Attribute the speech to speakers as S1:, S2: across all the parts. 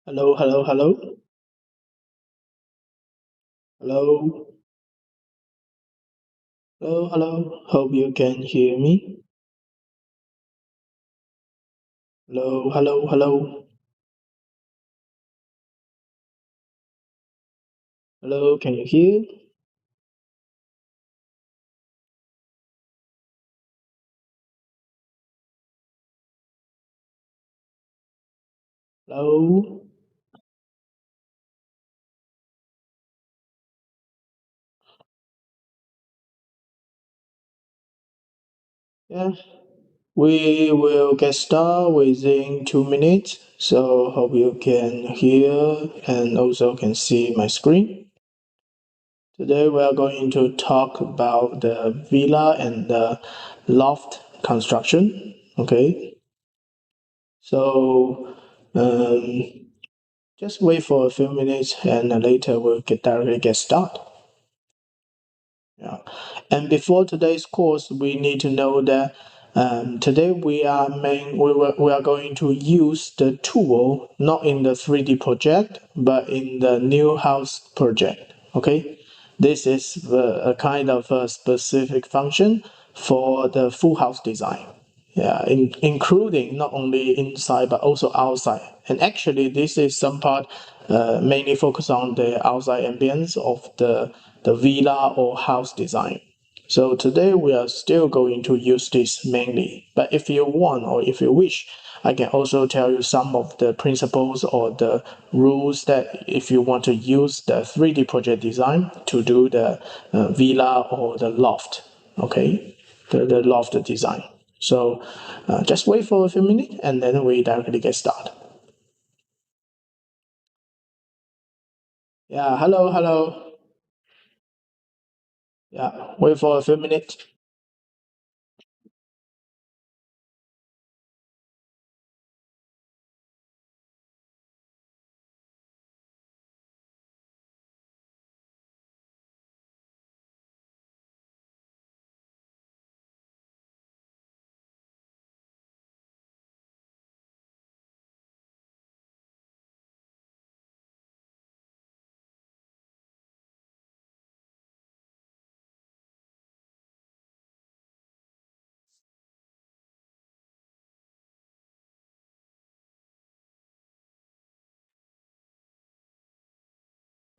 S1: Hello, hello, hello, hello, hello, hello. Hope you can hear me. Hello, hello, hello, hello. Can you hear? Hello. Yeah, we will get started within 2 minutes. So hope you can hear and also can see my screen. Today we are going to talk about the villa and the loft construction. Okay, so um, just wait for a few minutes and later we'll directly get started. Yeah. And before today's course, we need to know that today we are going to use the tool not in the 3D project but in the new house project. Okay, this is a kind of a specific function for the full house design. Yeah, including not only inside but also outside. And actually, this is some part mainly focus on the outside ambience of the villa or house design. So today we are still going to use this mainly. But if you want or if you wish, I can also tell you some of the principles or the rules that if you want to use the 3D project design to do the villa or the loft. Okay, the loft design. So just wait for a few minutes and then we directly get started. Yeah, hello, hello. Yeah, wait for a few minutes.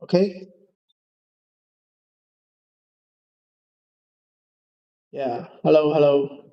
S1: Okay. Yeah, hello, hello.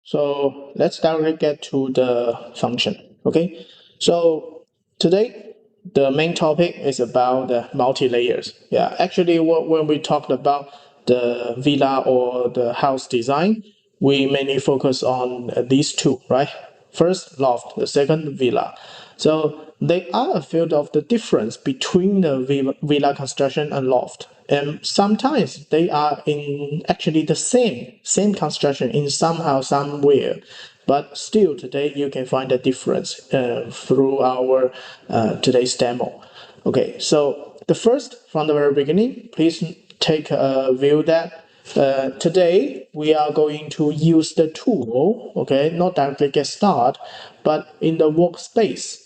S1: So let's directly get to the function. Okay. So today the main topic is about the multi-layers. Yeah, actually, when we talked about the villa or the house design, we mainly focus on these two, right? First loft, the second villa. So there are a few of the difference between the villa construction and loft. And sometimes they are in actually the same construction in somehow somewhere, but still today you can find the difference through our today's demo. Okay, so the first from the very beginning, please take a view that today we are going to use the tool, okay, not directly get started, but in the workspace.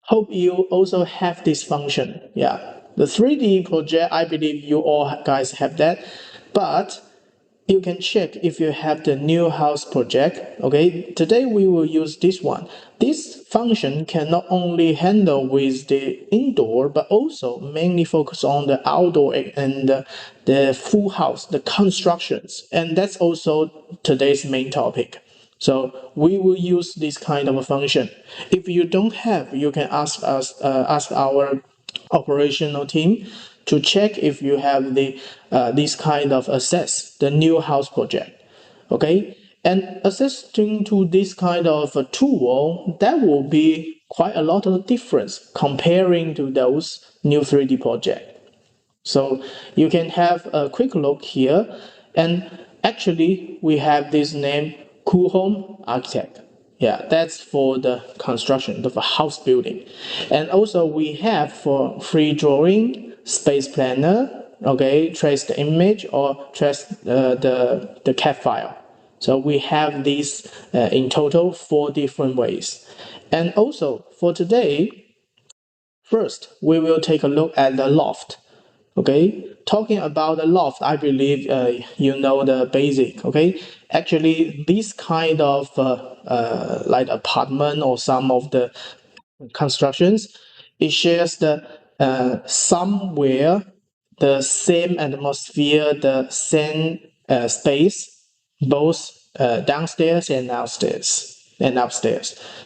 S1: Hope you also have this function. Yeah, the 3D project, I believe you all guys have that, but you can check if you have the new house project. Okay, today we will use this one. This function can not only handle with the indoor but also mainly focus on the outdoor and the full house, the constructions, and that's also today's main topic. So we will use this kind of a function. If you don't have, you can ask our operational team to check if you have the this kind of access, the new house project. Okay, and accessing to this kind of a tool, that will be quite a lot of difference comparing to those new 3D project. So you can have a quick look here. And actually, we have this name Coohom Architect. Yeah, that's for the construction of a house building. And also we have for free drawing, space planner, okay, trace the image or trace the CAD file. So we have these in total 4 different ways. And also for today, first, we will take a look at the loft. Okay, talking about the loft, I believe you know the basic. Okay, actually, this kind of like apartment or some of the constructions, it shares the somewhere the same atmosphere, the same space, both downstairs and upstairs.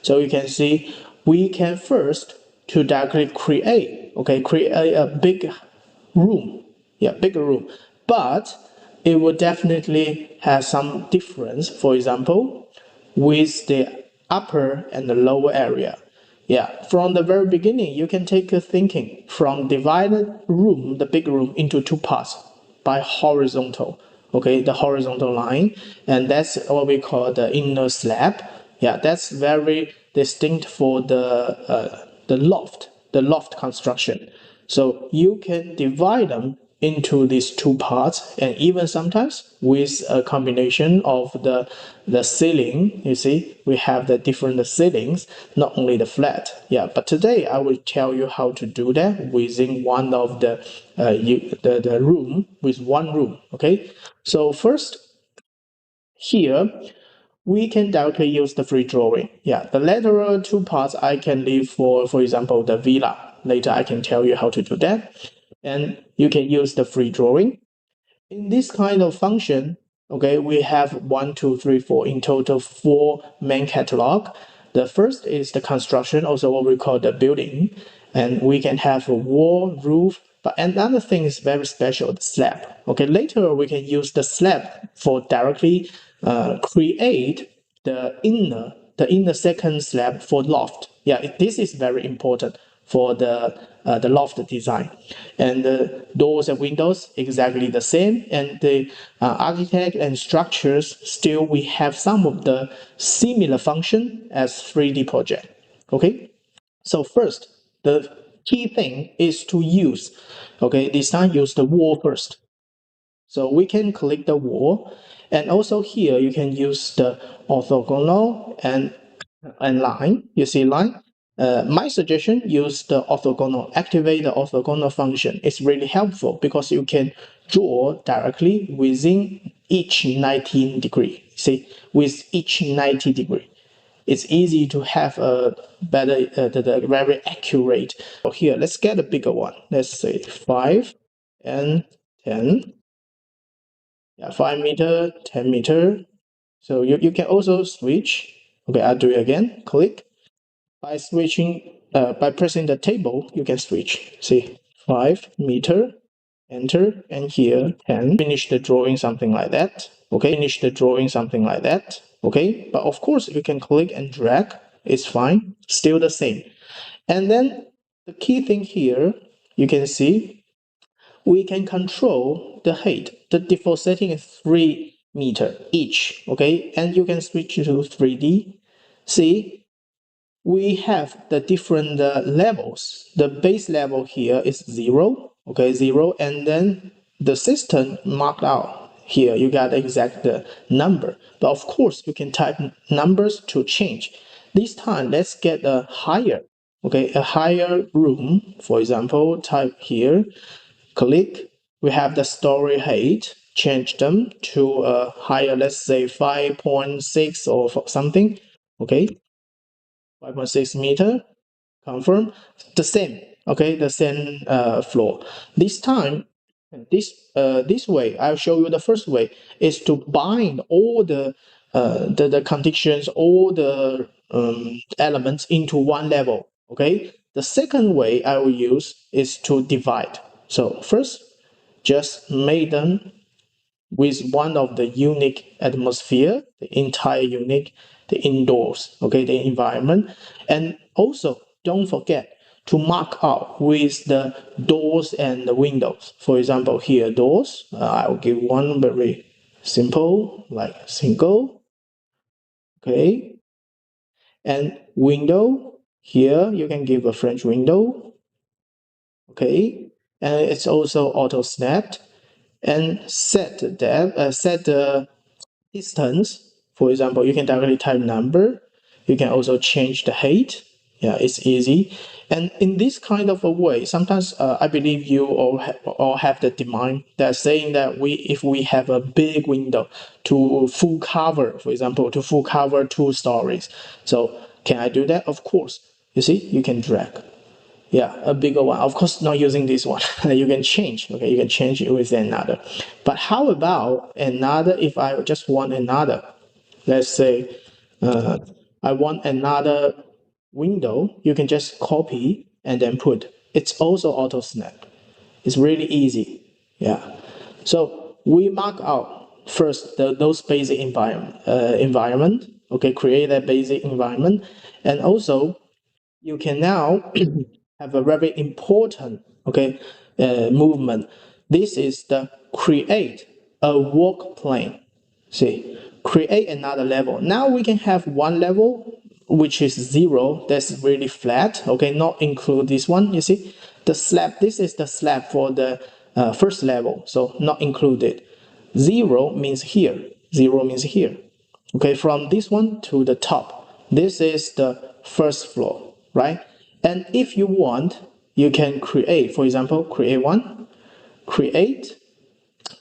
S1: So you can see we can first to directly create a big room, yeah, bigger room, but it will definitely have some difference. For example, with the upper and the lower area. Yeah, from the very beginning, you can take a thinking from divided room, the big room, into two parts by horizontal. Okay, the horizontal line, and that's what we call the inner slab. Yeah, that's very distinct for the loft construction. So you can divide them into these two parts, and even sometimes with a combination of the ceiling. You see, we have the different ceilings, not only the flat. Yeah, but today I will tell you how to do that within one of the room, with one room. Okay, so first here we can directly use the free drawing. Yeah, the lateral two parts I can leave for example, the villa. Later I can tell you how to do that. And you can use the free drawing. In this kind of function, okay, we have one, two, three, four, in total four main catalog. The first is the construction, also what we call the building. And we can have a wall, roof, but another thing is very special, the slab. Okay, later we can use the slab for directly create the inner second slab for loft. Yeah, this is very important for the loft design. And the doors and windows exactly the same. And the architect and structures still we have some of the similar function as 3D project. Okay, so first the key thing is to use. Okay, this time use the wall first. So we can click the wall, and also here you can use the orthogonal and line. You see line. My suggestion, use the orthogonal, activate the orthogonal function. It's really helpful because you can draw directly within each 19 degree. See, with each 90 degree. It's easy to have a better, the very accurate. So here, let's get a bigger one. Let's say 5 and 10. Yeah, 5 meter, 10 meter. So you can also switch. Okay, I'll do it again. Click. By switching, by pressing the table, you can switch. See, 5 meter, enter, and here 10. Finish the drawing, something like that. Okay, finish the drawing, something like that. Okay, but of course you can click and drag. It's fine, still the same. And then the key thing here, you can see we can control the height. The default setting is 3 meter each. Okay, and you can switch to 3D. See, we have the different levels. The base level here is 0. Okay, 0, and then the system marked out here. You got the exact number, but of course you can type numbers to change. This time, let's get a higher. Okay, a higher room. For example, type here. Click. We have the story height. Change them to a higher, let's say 5.6 or something. Okay, 5.6 meter. Confirm. The same. Okay, the same floor. This time, this way, I'll show you the first way is to bind all the conditions, all the elements into one level. Okay. The second way I will use is to divide. So first, just make them with one of the unique atmosphere, the entire unique, the indoors, okay, the environment. And also don't forget to mark out with the doors and the windows. For example, here doors, I'll give one very simple, like single, okay. And window, here you can give a French window, okay. And it's also auto snapped. And set the distance. For example, you can directly type number. You can also change the height. Yeah, it's easy. And in this kind of a way, sometimes I believe you all have the demand that saying that if we have a big window to full cover, for example, to full cover 2 stories. So can I do that? Of course. You see, you can drag. Yeah, a bigger one. Of course, not using this one. You can change. Okay, you can change it with another. But how about another? If I just want another, let's say uh, I want another window, you can just copy and then put. It's also auto snap. It's really easy. Yeah. So we mark out first those basic environment. Okay, create that basic environment, and also you can now have a very important movement. This is the create a work plane. See, create another level. Now we can have one level which is 0. That's really flat. Okay, not include this one. You see, the slab. This is the slab for the first level, so not included. 0 means here. 0 means here. Okay, from this one to the top. This is the first floor, right? And if you want, you can create, for example, create one, create,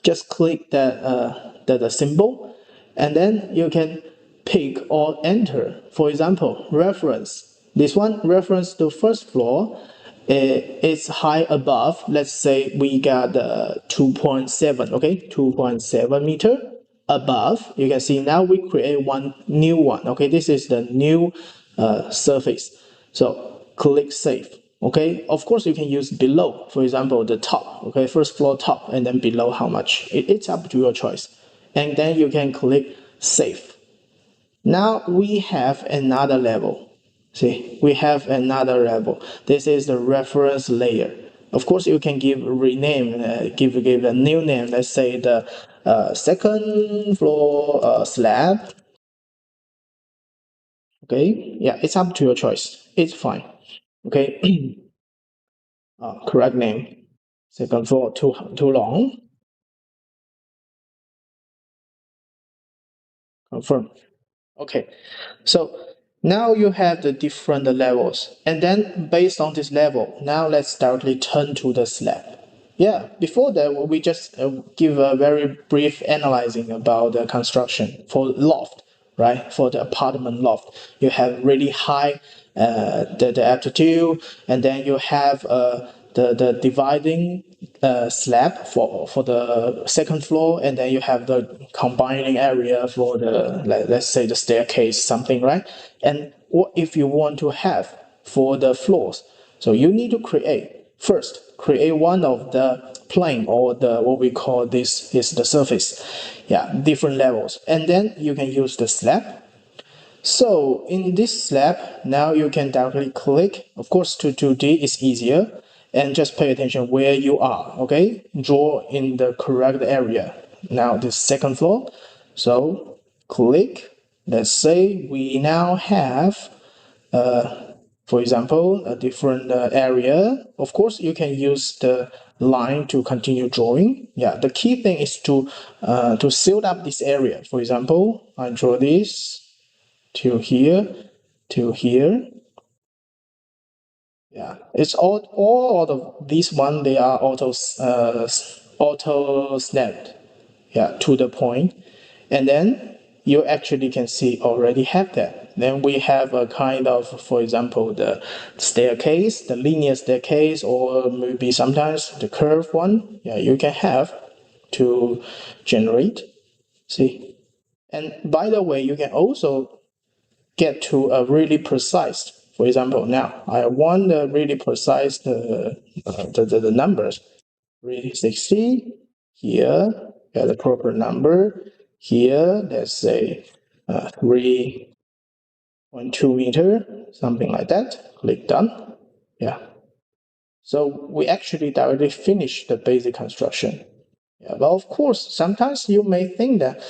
S1: just click the symbol, and then you can pick or enter. For example, reference. This one, reference to first floor, it's high above. Let's say we got 2.7, okay, 2.7 meter above. You can see now we create one new one. Okay, this is the new surface. So click save. Okay, of course you can use below, for example, the top. Okay, first floor top, and then below how much. It's up to your choice. And then you can click save. Now we have another level. See, we have another level. This is the reference layer. Of course, you can give rename, give a new name. Let's say the second floor slab. Okay, yeah, it's up to your choice. It's fine. Okay, correct name. Second floor too long. Confirm. Okay, so now you have the different levels, and then based on this level, now let's directly turn to the slab. Yeah, before that, we just give a very brief analyzing about the construction for loft, right? For the apartment loft, you have really high the altitude, and then you have the dividing slab for the second floor, and then you have the combining area for the let's say the staircase, something, right? And what if you want to have for the floors? So you need to create one of the plane, or the what we call this is the surface. Yeah, different levels, and then you can use the slab. So in this slab, now you can directly click. Of course, to 2D is easier, and just pay attention where you are. Okay, draw in the correct area. Now this second floor, so click. Let's say we now have for example, a different area. Of course, you can use the line to continue drawing. Yeah, the key thing is to seal up this area. For example, I draw this to here, to here. Yeah, it's all of these one. They are auto snapped. Yeah, to the point, and then you actually can see already have that. Then we have a kind of, for example, the staircase, the linear staircase, or maybe sometimes the curved one. Yeah, you can have to generate. See, and by the way, you can also get to a really precise. For example, now I want a really precise the numbers. 360 here, get the proper number. Here, let's say 3.2 meter, something like that. Click done. Yeah. So we actually directly finish the basic construction. Yeah, but of course, sometimes you may think that,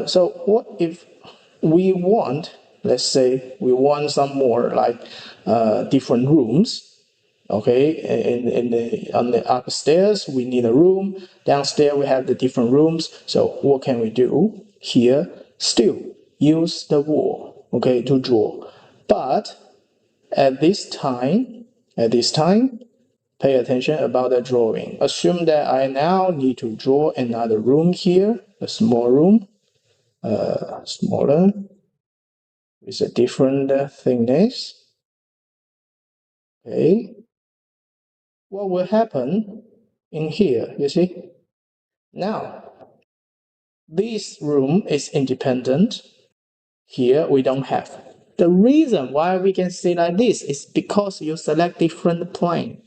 S1: so what if we want, let's say, we want some more like different rooms. Okay, in the on the upstairs we need a room. Downstairs we have the different rooms. So what can we do here? Still use the wall, okay, to draw. But At this time, pay attention about the drawing. Assume that I now need to draw another room here, a small room, smaller, with a different thickness. Okay. What will happen in here, you see? Now, this room is independent. Here we don't have. The reason why we can say like this is because you select different plane.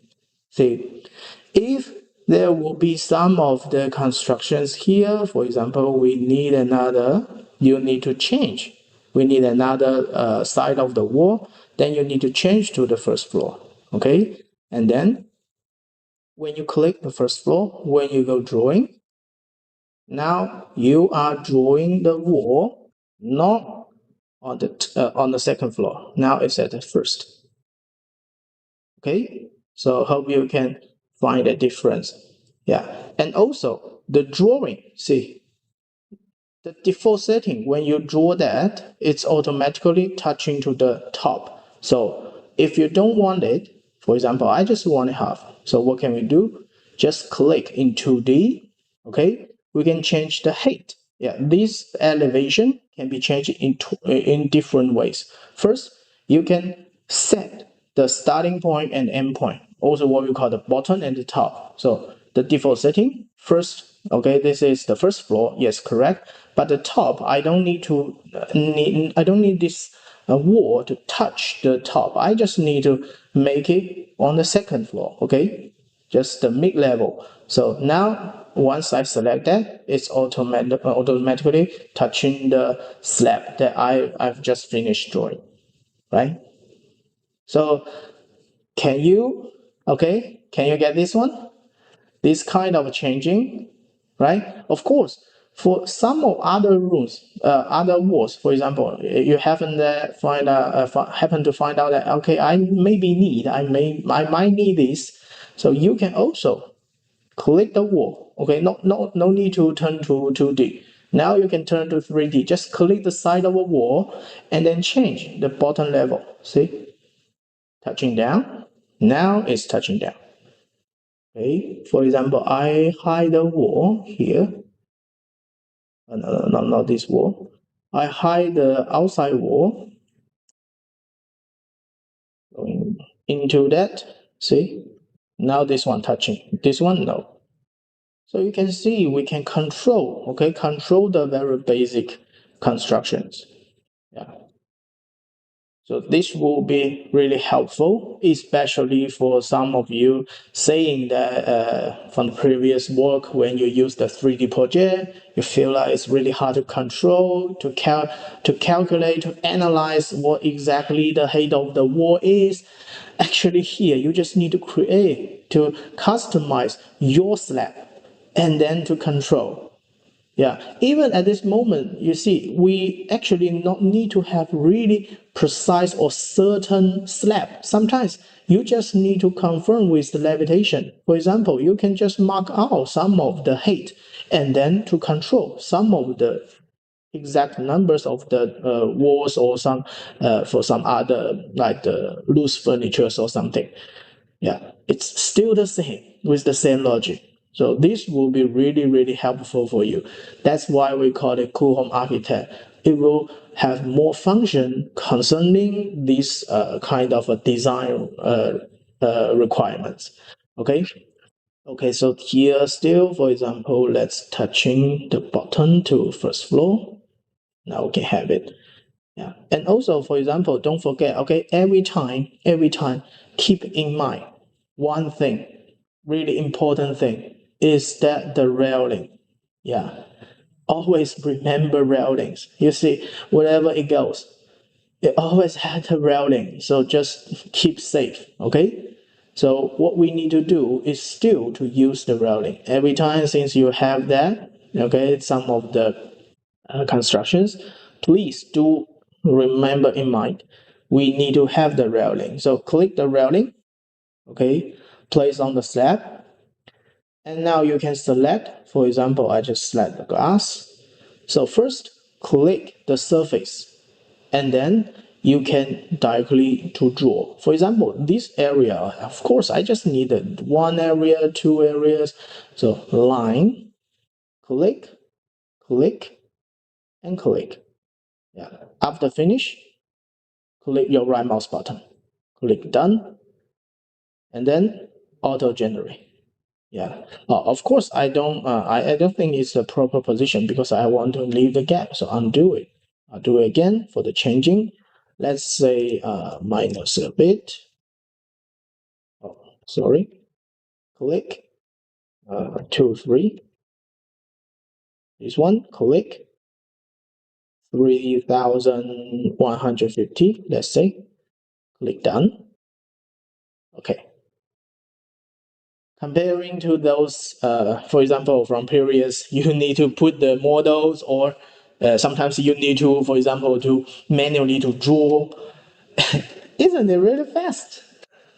S1: See, if there will be some of the constructions here, for example, we need another, you need to change. We need another side of the wall, then you need to change to the first floor, okay? And then when you click the first floor, when you go drawing, now you are drawing the wall, not on the second floor. Now it's at the first. Okay, so hope you can find the difference. Yeah, and also the drawing. See, the default setting when you draw that, it's automatically touching to the top. So if you don't want it, for example, I just want it half. So what can we do? Just click into the, okay, we can change the height. Yeah, this elevation can be changed in different ways. First, you can set the starting point and end point, also what we call the bottom and the top. So the default setting, first, okay, this is the first floor, yes, correct. But the top, I don't need this wall to touch the top. I just need to make it on the second floor, okay? Just the mid-level. So now, once I select that, it's automatically touching the slab that I've just finished drawing, right? So can you get this one? This kind of changing, right? Of course, for some of other rooms, other walls, for example, you happen to happen to find out that okay, I might need this, so you can also click the wall. Okay, no need to turn to 2D. Now you can turn to 3D. Just click the side of a wall and then change the bottom level. See, touching down. Now it's touching down. Okay, for example, I hide the wall here. No, not this wall. I hide the outside wall. Going into that. See? Now this one touching. This one, no. So you can see we can control, okay, control the very basic constructions. Yeah. So this will be really helpful, especially for some of you saying that from the previous work, when you use the 3D project, you feel like it's really hard to control, to calculate, to analyze what exactly the height of the wall is. Actually here, you just need to create, to customize your slab, and then to control. Yeah, even at this moment, you see, we actually not need to have really precise or certain slab. Sometimes you just need to confirm with the levitation. For example, you can just mark out some of the height and then to control some of the exact numbers of the walls or some for some other like the loose furnitures or something. Yeah, it's still the same with the same logic. So this will be really, really helpful for you. That's why we call it Coohom architect. It will have more function concerning this kind of a design requirements. Okay. Okay, so here still, for example, let's touching the bottom to first floor. Now we can have it. Yeah. And also, for example, don't forget, okay, every time, keep in mind one thing, really important thing, is that the railing. Yeah. Always remember railings. You see, wherever it goes, it always had a railing. So just keep safe, okay? So what we need to do is still to use the railing. Every time since you have that, okay, some of the constructions, please do remember in mind, we need to have the railing. So click the railing, okay, place on the slab, and now you can select, for example, I just select the glass. So first, click the surface, and then you can directly to draw. For example, this area, of course, I just needed one area, two areas. So line, click, click, and click. Yeah. After finish, click your right mouse button, click done, and then auto generate. Yeah. Of course, I don't think it's the proper position because I want to leave the gap. So undo it. I'll do it again for the changing. Let's say minus a bit. Oh, sorry. Click. 2, 3. This one. Click. 3150. Let's say. Click done. Okay. Comparing to those, for example, from previous, you need to put the models, or sometimes you need to, for example, to manually to draw. Isn't it really fast,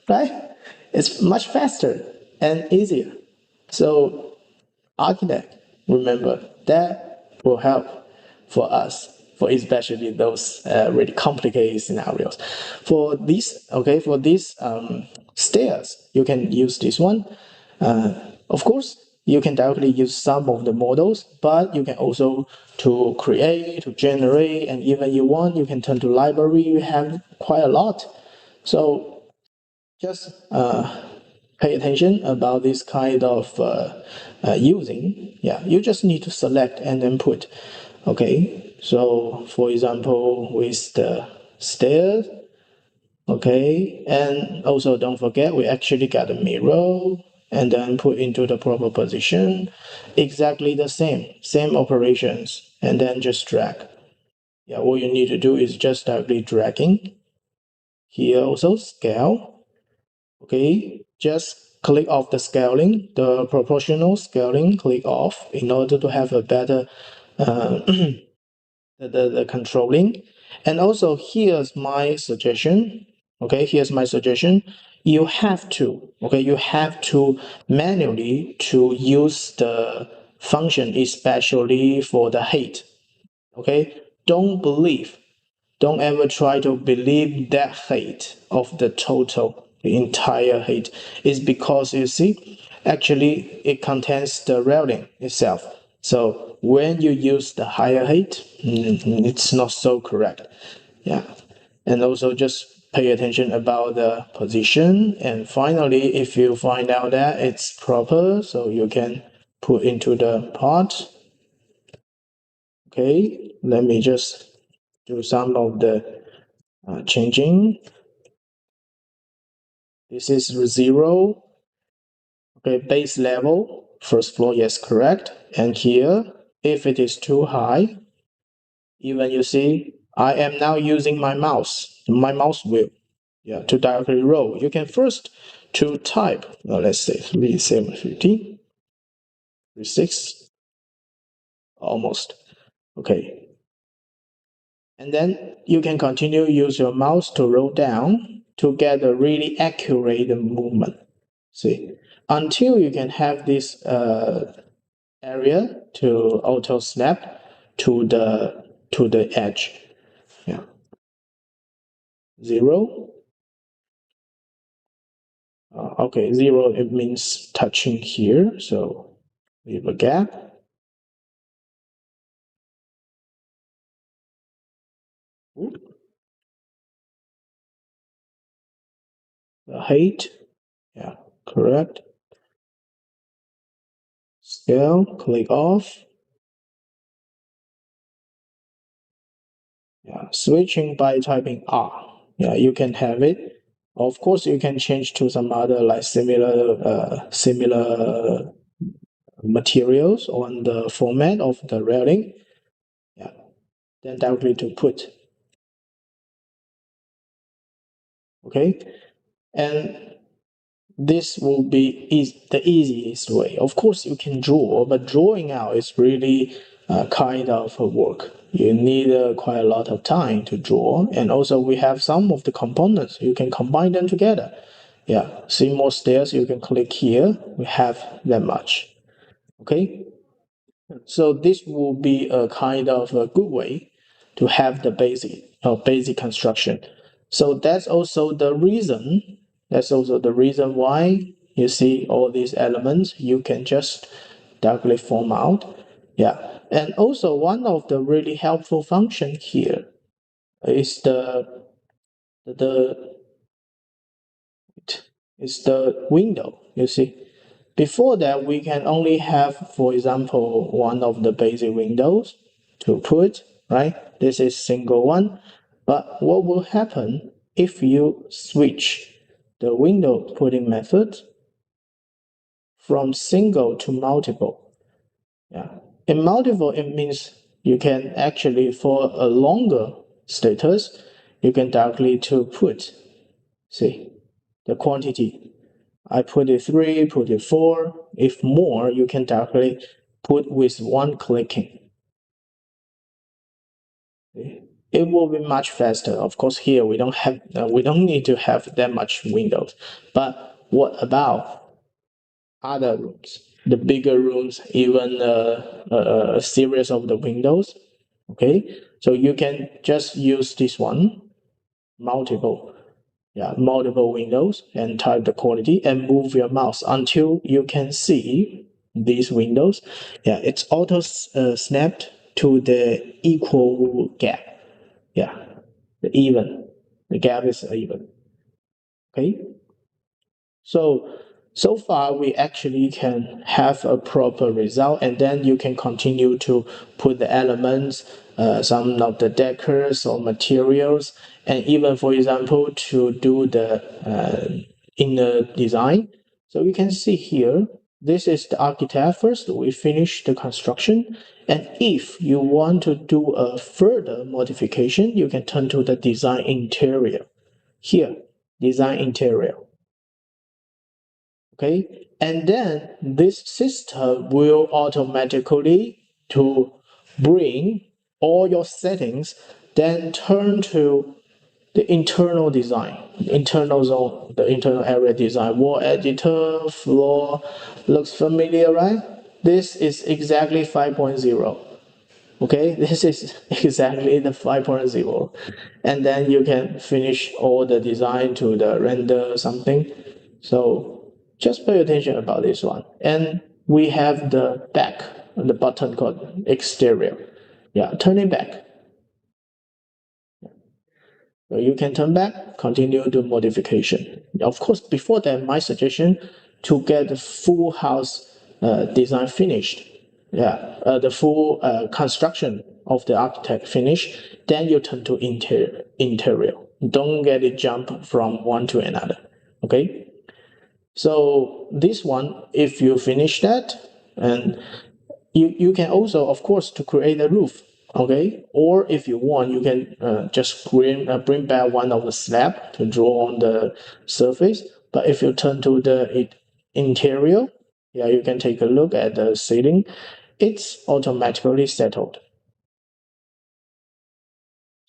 S1: right? It's much faster and easier. So architect, remember that will help for us, for especially those really complicated scenarios. For these, okay, for these stairs, you can use this one. Of course, you can directly use some of the models, but you can also to create, to generate, and even you want, you can turn to library. You have quite a lot. So just pay attention about this kind of using. Yeah, you just need to select and then put. Okay, so for example, with the stairs, okay, and also don't forget we actually got a mirror and then put into the proper position. Exactly the same operations, and then just drag. Yeah, all you need to do is just directly dragging. Here also scale. Okay, just click off the scaling, the proportional scaling, click off in order to have a better uh, the controlling. And also here's my suggestion. Okay, here's my suggestion. You have to, okay, you have to manually to use the function, especially for the height. Okay, don't ever try to believe that height of the total, the entire height, is because you see, actually it contains the railing itself. So when you use the higher height, it's not so correct. Yeah. And also just pay attention about the position. And finally, if you find out that it's proper, so you can put into the part. Okay, let me just do some of the changing. This is 0. Okay, base level, first floor, yes, correct. And here, if it is too high, even you see, I am now using my mouse wheel, yeah, to directly roll. You can first to type, let's say 3750, 36, almost. Okay. And then you can continue use your mouse to roll down to get a really accurate movement. See, until you can have this area to auto snap to the edge. Yeah, 0. Okay, 0 it means touching here, so leave a gap. Ooh. The height, yeah, correct. Scale, click off. Yeah, switching by typing R. Yeah, you can have it. Of course, you can change to some other like similar materials on the format of the railing. Yeah, then directly to put. Okay, and this will be the easiest way. Of course, you can draw, but drawing out is really kind of work. You need quite a lot of time to draw, and also we have some of the components. You can combine them together. Yeah, see more stairs. You can click here. We have that much. Okay, so this will be a kind of a good way to have the basic construction. So that's also the reason. That's also the reason why you see all these elements. You can just directly form out. Yeah, and also one of the really helpful function here is the the window. You see, before that we can only have, for example, one of the basic windows to put, right? This is single one. But what will happen if you switch the window putting method from single to multiple? Yeah. In multiple, it means you can actually, for a longer status, you can directly to put, see, the quantity. I put it 3, put it 4. If more, you can directly put with one clicking. It will be much faster. Of course, here we don't need to have that much windows. But what about other rooms? The bigger rooms, even a series of the windows. Okay, so you can just use this one, multiple, yeah, multiple windows, and type the quantity and move your mouse until you can see these windows. Yeah, it's auto snapped to the equal gap. Yeah, the gap is even. Okay, so far we actually can have a proper result, and then you can continue to put the elements, some of the decors or materials, and even, for example, to do the inner design. So you can see here, this is the architect. First we finish the construction, and if you want to do a further modification, you can turn to the design interior. Here, design interior. Okay, and then this system will automatically to bring all your settings, then turn to the internal design, internal zone, the internal area design, wall editor, floor. Looks familiar, right? This is exactly 5.0. Okay, this is exactly the 5.0. And then you can finish all the design to the render something. So just pay attention about this one. And we have the back, the button called exterior. Yeah, turning back. So you can turn back, continue the modification. Of course, before that, my suggestion to get the full house design finished, yeah, the full construction of the architect finished, then you turn to interior. Don't get it jump from one to another. Okay. So this one, if you finish that, and you can also, of course, to create a roof. Okay, or if you want, you can just bring back one of the slab to draw on the surface. But if you turn to the interior, yeah, you can take a look at the ceiling. It's automatically settled.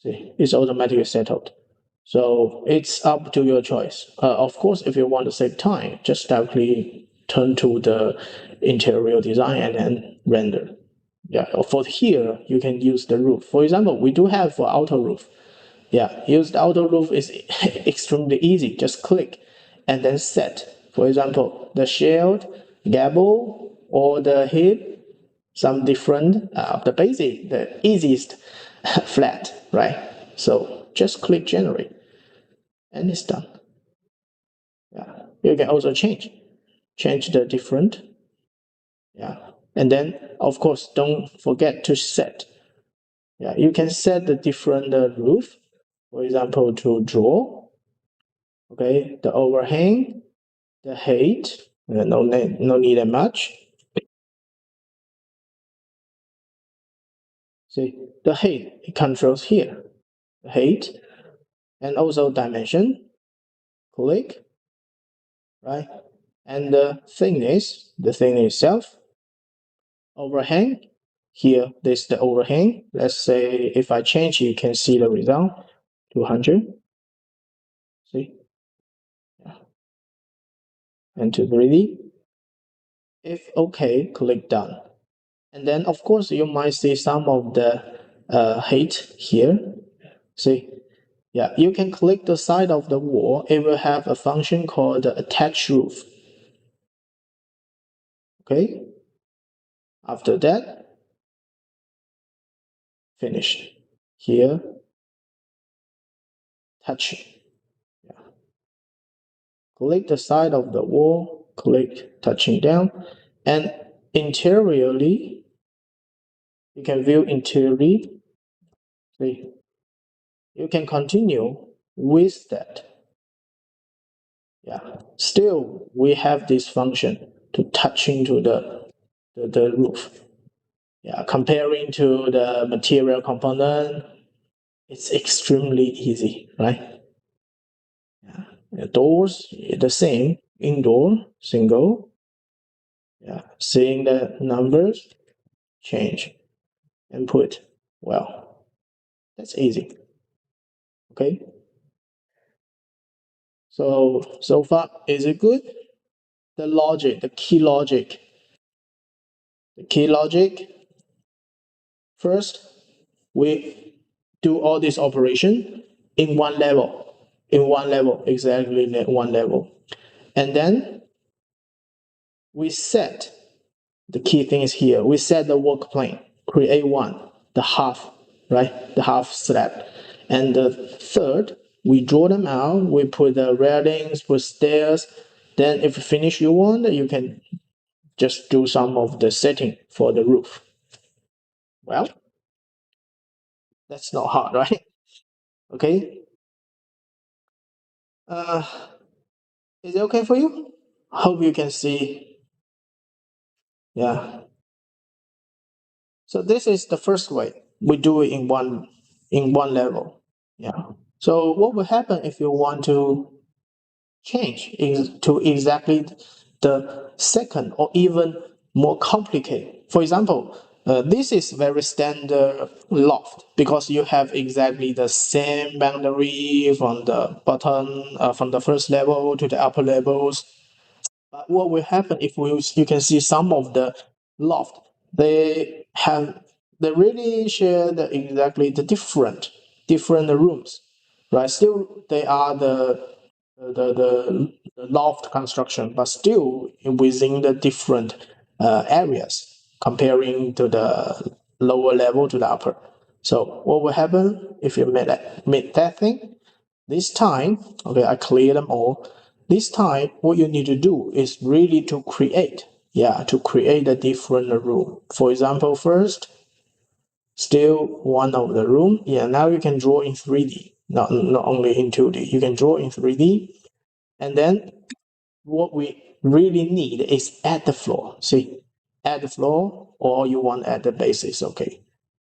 S1: See, it's automatically settled. So it's up to your choice. Of course, if you want to save time, just directly turn to the interior design and then render. Yeah, for here, you can use the roof. For example, we do have for outer roof. Yeah, use the outer roof is extremely easy. Just click and then set. For example, the shield, gable, or the hip, some different, the basic, the easiest flat, right? So just click generate and it's done. Yeah, you can also change the different. Yeah, and then of course don't forget to set. Yeah, you can set the different roof, for example, to draw. Okay, the overhang, the height, no need that much. See, the height it controls here, the height, and also dimension. Click, right, and the thing itself, overhang. Here, this is the overhang. Let's say if I change, you can see the result, 200. See, yeah. And to 3D. If okay, click done. And then of course you might see some of the height here. See, yeah, you can click the side of the wall. It will have a function called attach roof. Okay. After that, finish. Here, touch. Yeah. Click the side of the wall. Click touching down, and interiorly, you can view interiorly. See, you can continue with that. Yeah, still we have this function to touch into the roof. Yeah, comparing to the material component, it's extremely easy, right? Yeah, the doors the same, indoor, single. Yeah, seeing the numbers, change, and put. Well, that's easy. Okay. So far, is it good? The logic, the key logic. First, we do all this operation in one level, exactly one level. And then we set, the key thing is here, we set the work plane, create one, the half, right? The half slab. And the third, we draw them out, we put the railings, put stairs. Then if you finish your one, you can just do some of the setting for the roof. Well, that's not hard, right? Okay. Uh, is it okay for you? Hope you can see. Yeah. So this is the first way. We do it in one level. Yeah. So what will happen if you want to change to exactly the second or even more complicated? For example, this is very standard loft because you have exactly the same boundary from the bottom, from the first level to the upper levels. But what will happen if you can see some of the loft, they have, they really share exactly the different rooms, right? Still, they are the loft construction, but still within the different areas, comparing to the lower level to the upper. So what will happen if you made that thing? This time, okay, I clear them all. This time, what you need to do is really to create, yeah, to create a different room. For example, first, still one of the room. Yeah, now you can draw in 3D, not only in 2D. You can draw in 3D. And then what we really need is add the floor. See, add the floor, or you want to add the basis, okay.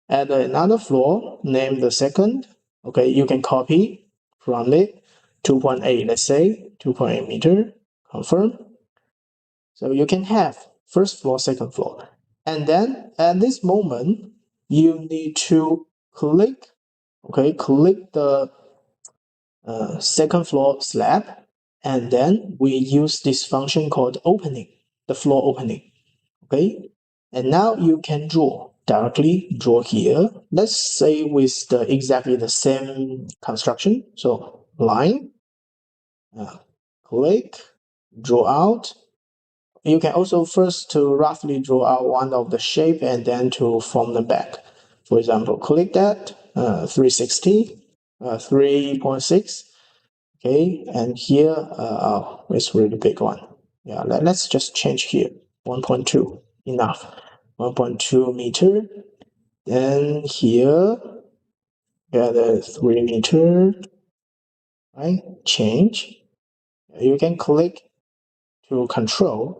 S1: Add another floor, name the second. Okay, you can copy from it 2.8, let's say 2.8 meter, confirm. So you can have first floor, second floor. And then at this moment, you need to click, okay, click the second floor slab, and then we use this function called opening, the floor opening, okay? And now you can directly draw here. Let's say with exactly the same construction. So line, click, draw out. You can also first to roughly draw out one of the shape and then to form them back. For example, click that, 360, 3.6. Okay, and here, oh, it's really big one. Yeah, let's just change here, 1.2, enough. 1.2 meter. Then here, yeah, the 3 meter, right? Change. You can click to control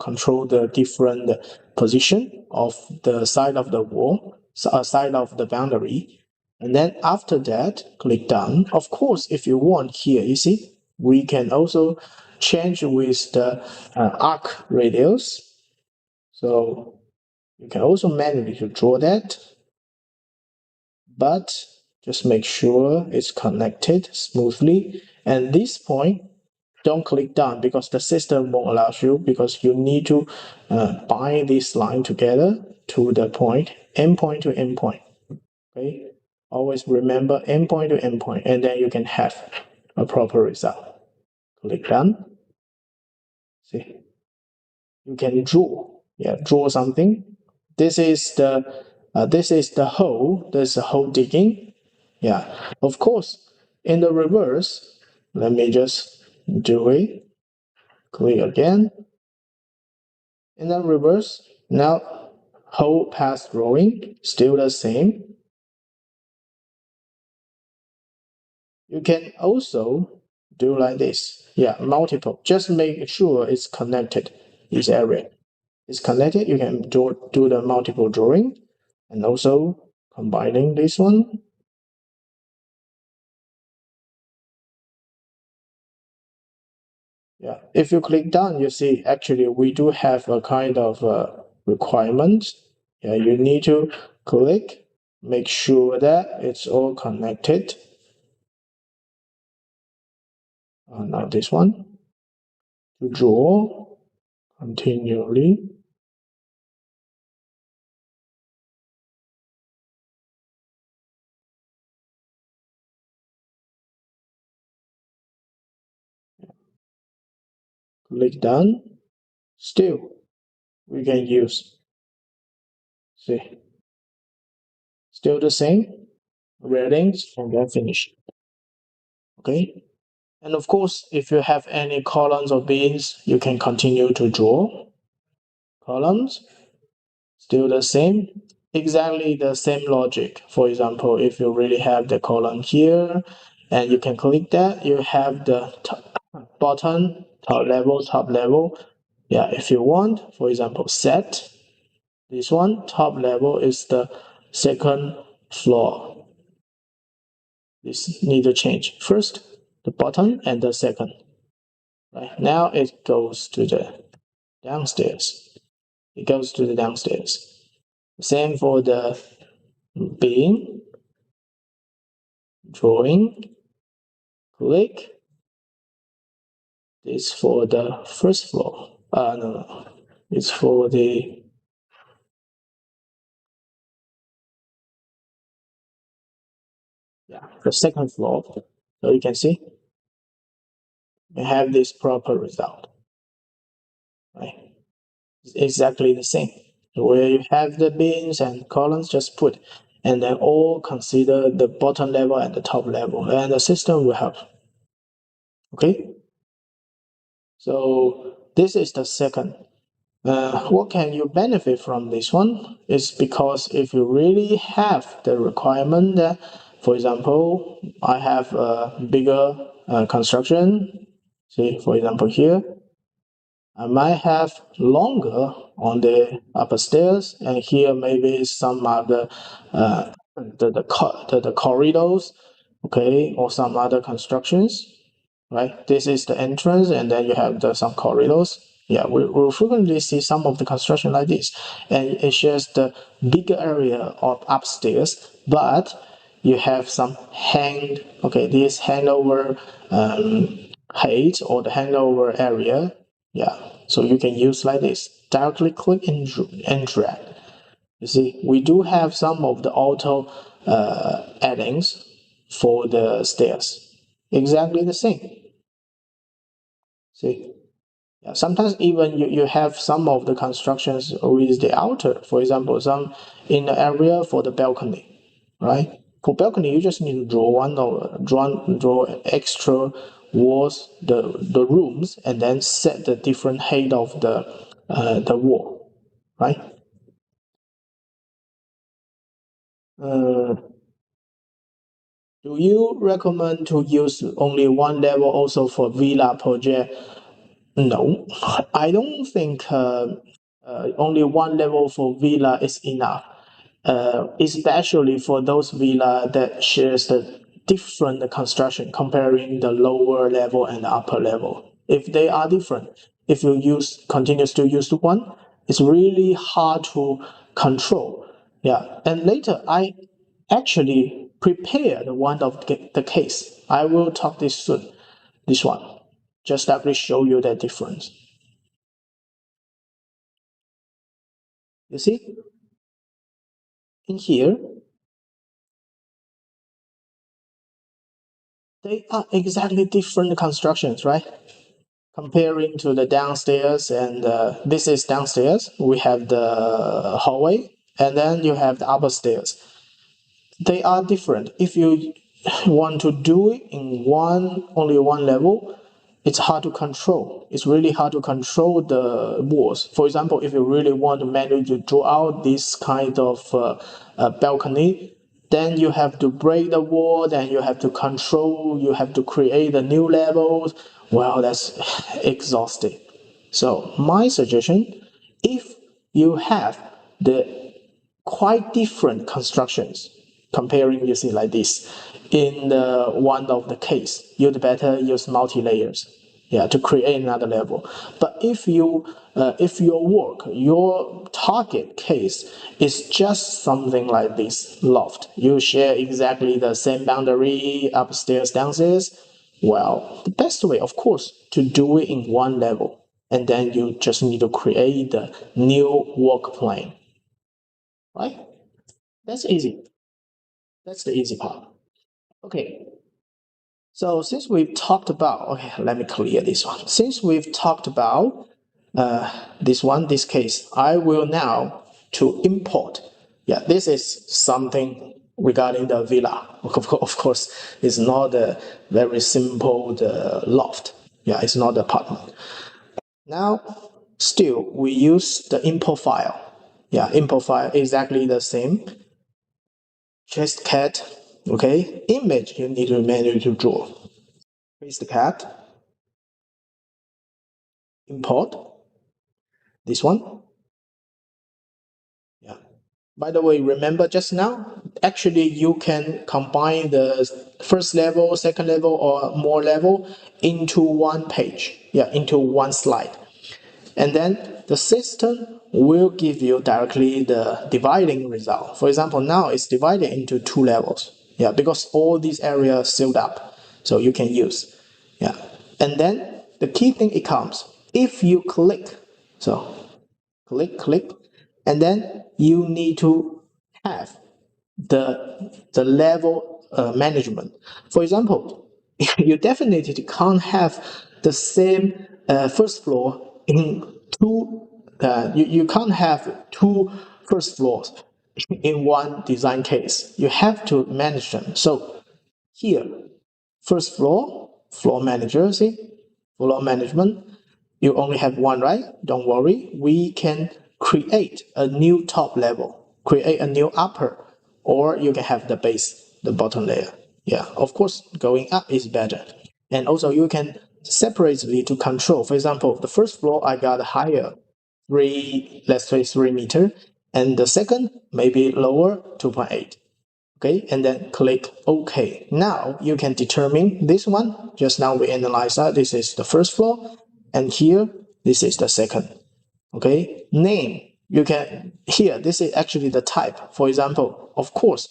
S1: the different position of the side of the wall, side of the boundary. And then after that, click done. Of course, if you want here, you see, we can also change with the arc radius. So you can also manually to draw that, but just make sure it's connected smoothly. And this point, don't click done because the system won't allow you, because you need to bind this line together to the point, endpoint to endpoint. Okay, Always remember endpoint to endpoint, and then you can have a proper result. Click done. See, you can draw. Yeah, draw something. This is the hole. This is the hole digging. Yeah, of course. In the reverse, let me just do it. Click again. In the reverse, now hole path drawing, still the same. You can also do like this. Yeah, multiple. Just make sure it's connected. This area is connected. You can do the multiple drawing, and also combining this one. Yeah, if you click done, you see actually we do have a kind of requirement. Yeah, you need to click, make sure that it's all connected. Now this one to draw continually. Click done. Still, we can use. See, still the same. Ratings and then finish. Okay. And of course, if you have any columns or bins, you can continue to draw columns. Still the same, exactly the same logic. For example, if you really have the column here, and you can click that, you have the bottom, top level. Yeah, if you want, for example, set this one, top level is the second floor. This need to change. First, the bottom and the second. Right now it goes to the downstairs. It goes to the downstairs. Same for the bin, drawing, click. This for the first floor. No. It's for the second floor. So you can see we have this proper result. Right? It's exactly the same. Where you have the bins and columns, just put, and then all consider the bottom level and the top level, and the system will help. Okay. So this is the second. What can you benefit from this one? Is because if you really have the requirement that, for example, I have a bigger construction. See, for example, here I might have longer on the upper stairs, and here maybe some other the corridors, okay, or some other constructions, right? This is the entrance, and then you have some corridors. Yeah, we frequently see some of the construction like this, and it shares the bigger area of upstairs, but you have some okay, this handover height or the handover area. Yeah, so you can use like this. Directly click and drag. You see, we do have some of the auto addings for the stairs. Exactly the same. See, yeah, sometimes even you have some of the constructions with the outer, for example, some in the area for the balcony, right? For balcony, you just need to draw one or draw extra walls, the rooms, and then set the different height of the wall, right? Uh, do you recommend to use only one level also for villa project? No, I don't think only one level for villa is enough, especially for those villa that shares the different construction comparing the lower level and the upper level. If they are different, if you use continues to use one, it's really hard to control. Yeah, and later I actually prepared one of the case. I will talk this soon. This one just actually show you that difference. You see, in here, they are exactly different constructions, right? Comparing to the downstairs, and this is downstairs. We have the hallway, and then you have the upstairs. They are different. If you want to do it in only one level, it's hard to control. It's really hard to control the walls. For example, if you really want to manually to draw out this kind of balcony, then you have to break the wall, then you have to control, you have to create the new levels. Well, that's exhausting. So my suggestion, if you have the quite different constructions comparing using like this in the one of the case, you'd better use multi-layers, yeah, to create another level. But if your work, your target case is just something like this loft, you share exactly the same boundary upstairs downstairs, well, the best way, of course, to do it in one level, and then you just need to create the new work plane, right? That's easy. That's the easy part. Okay. So since we've talked about, okay, let me clear this one. Since we've talked about this case, I will now to import. Yeah, this is something regarding the villa. Of course, it's not a very simple loft. Yeah, it's not apartment. Now, still, we use the import file. Yeah, import file exactly the same. Just cat, okay? Image you need to manually to draw. Paste the cat, import this one. Yeah. By the way, remember just now, actually you can combine the first level, second level, or more level into one page. Yeah, into one slide. And then the system will give you directly the dividing result. For example, now it's divided into two levels. Yeah, because all these areas sealed up. So you can use. Yeah. And then the key thing it comes. If you click, so click, and then you need to have the level management. For example, you definitely can't have the same first floor in two. You can't have two first floors in one design case. You have to manage them. So here, first floor, floor manager, see, floor management. You only have one, right? Don't worry. We can create a new top level, create a new upper, or you can have the base, the bottom layer. Yeah, of course, going up is better. And also you can separately to control. For example, the first floor I got higher, let's say 3 meter, and the second maybe lower, 2.8. Okay, and then click OK. Now you can determine this one. Just now we analyzed that. This is the first floor, and here this is the second. Okay, name. You can here. This is actually the type. For example, of course,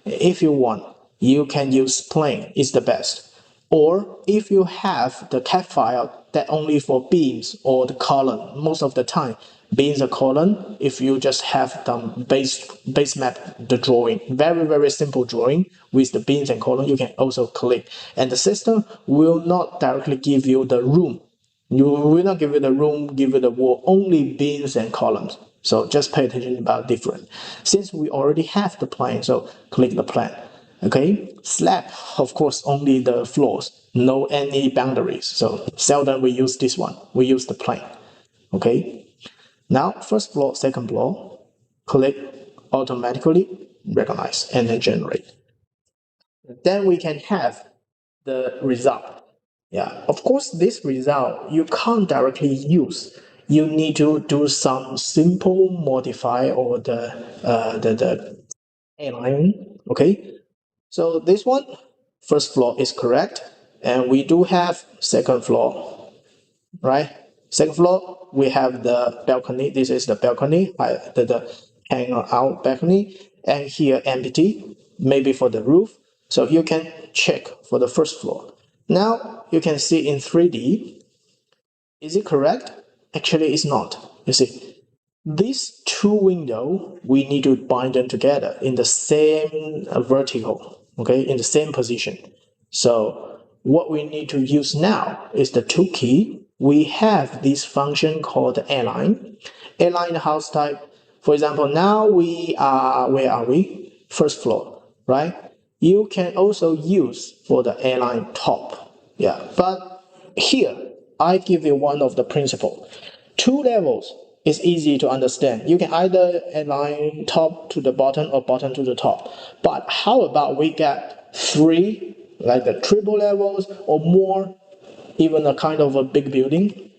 S1: if you want, you can use plain. Is the best. Or if you have the CAD file that only for beams or the column, most of the time, beams or column, if you just have the base map, the drawing, very simple drawing with the beams and column, you can also click. And the system will not directly give you the room. You will not give you the room, give you the wall, only beams and columns. So just pay attention about different. Since we already have the plan, so click the plan. Okay, slab, of course, only the floors, no any boundaries. So seldom we use this one. We use the plane. Okay, now first floor, second floor, click automatically recognize and then generate. Then we can have the result. Yeah, of course, this result you can't directly use. You need to do some simple modify or the align. Okay, so this one, first floor is correct, and we do have second floor, right? Second floor, we have the balcony. This is the balcony, the hang out balcony, and here empty, maybe for the roof. So you can check for the first floor. Now you can see in 3D. Is it correct? Actually, it's not. You see, these two windows, we need to bind them together in the same vertical, okay, in the same position. So what we need to use now is the two key. We have this function called align. Align the house type. For example, now we are, where are we? First floor, right? You can also use for the align top. Yeah, but here I give you one of the principle. Two levels is easy to understand. You can either align top to the bottom or bottom to the top. But how about we get three, like the triple levels or more, even a kind of a big building?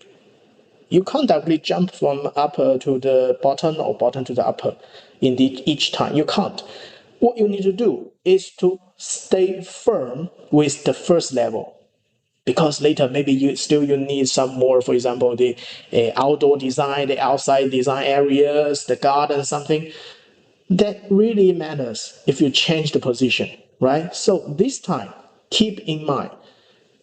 S1: You can't directly jump from upper to the bottom or bottom to the upper in each time. You can't. What you need to do is to stay firm with the first level, because later maybe you need some more, for example, the outdoor design, the outside design areas, the garden, something that really matters if you change the position, right? So this time, keep in mind,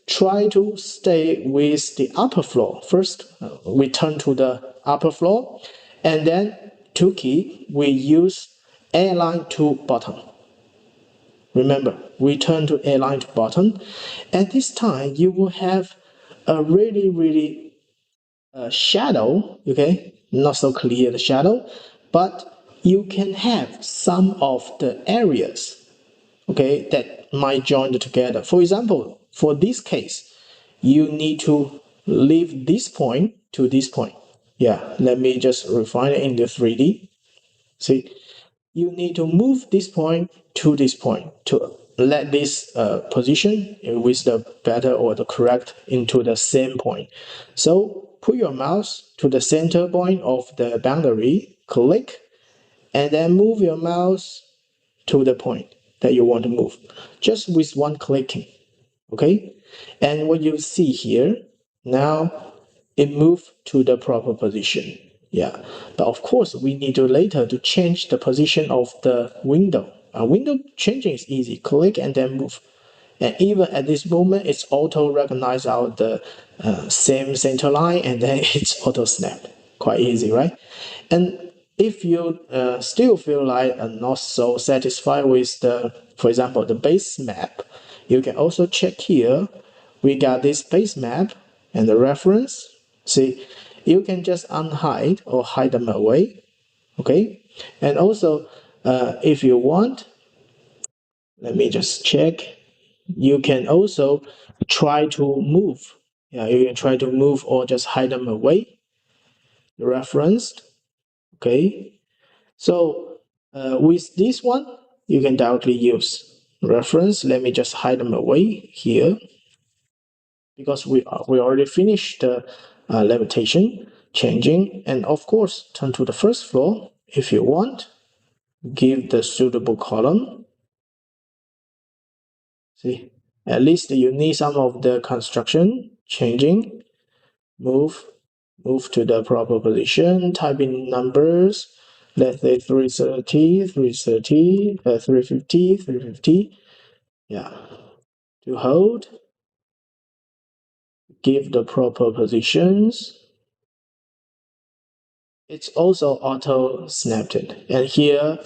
S1: try to stay with the upper floor first. We turn to the upper floor, and then to key we use align to bottom. Remember, we turn to align to bottom, and this time you will have a really shadow, okay, not so clear the shadow, but you can have some of the areas, okay, that might join together. For example, for this case, you need to leave this point to this point. Yeah, let me just refine it in the 3D. See, you need to move this point to this point to let this position with the better or the correct into the same point. So put your mouse to the center point of the boundary, click, and then move your mouse to the point that you want to move, just with one clicking, okay? And what you see here, now it moved to the proper position. Yeah, but of course we need to later to change the position of the window. Window changing is easy, click and then move. And even at this moment, it's auto recognize out the same center line, and then it's auto snap. Quite easy, right? And if you still feel like not so satisfied with the, for example, the base map, you can also check here. We got this base map and the reference. See, you can just unhide or hide them away. Okay, and also if you want, let me just check. You can also try to move. Yeah, you can try to move or just hide them away. Referenced. Okay. So with this one, you can directly use reference. Let me just hide them away here, because we already finished the levitation changing, and of course turn to the first floor if you want. Give the suitable column. See, at least you need some of the construction changing. Move, move to the proper position. Type in numbers. Let's say 330, 330, 350, 350. Yeah, to hold. Give the proper positions. It's also auto snapped. And here,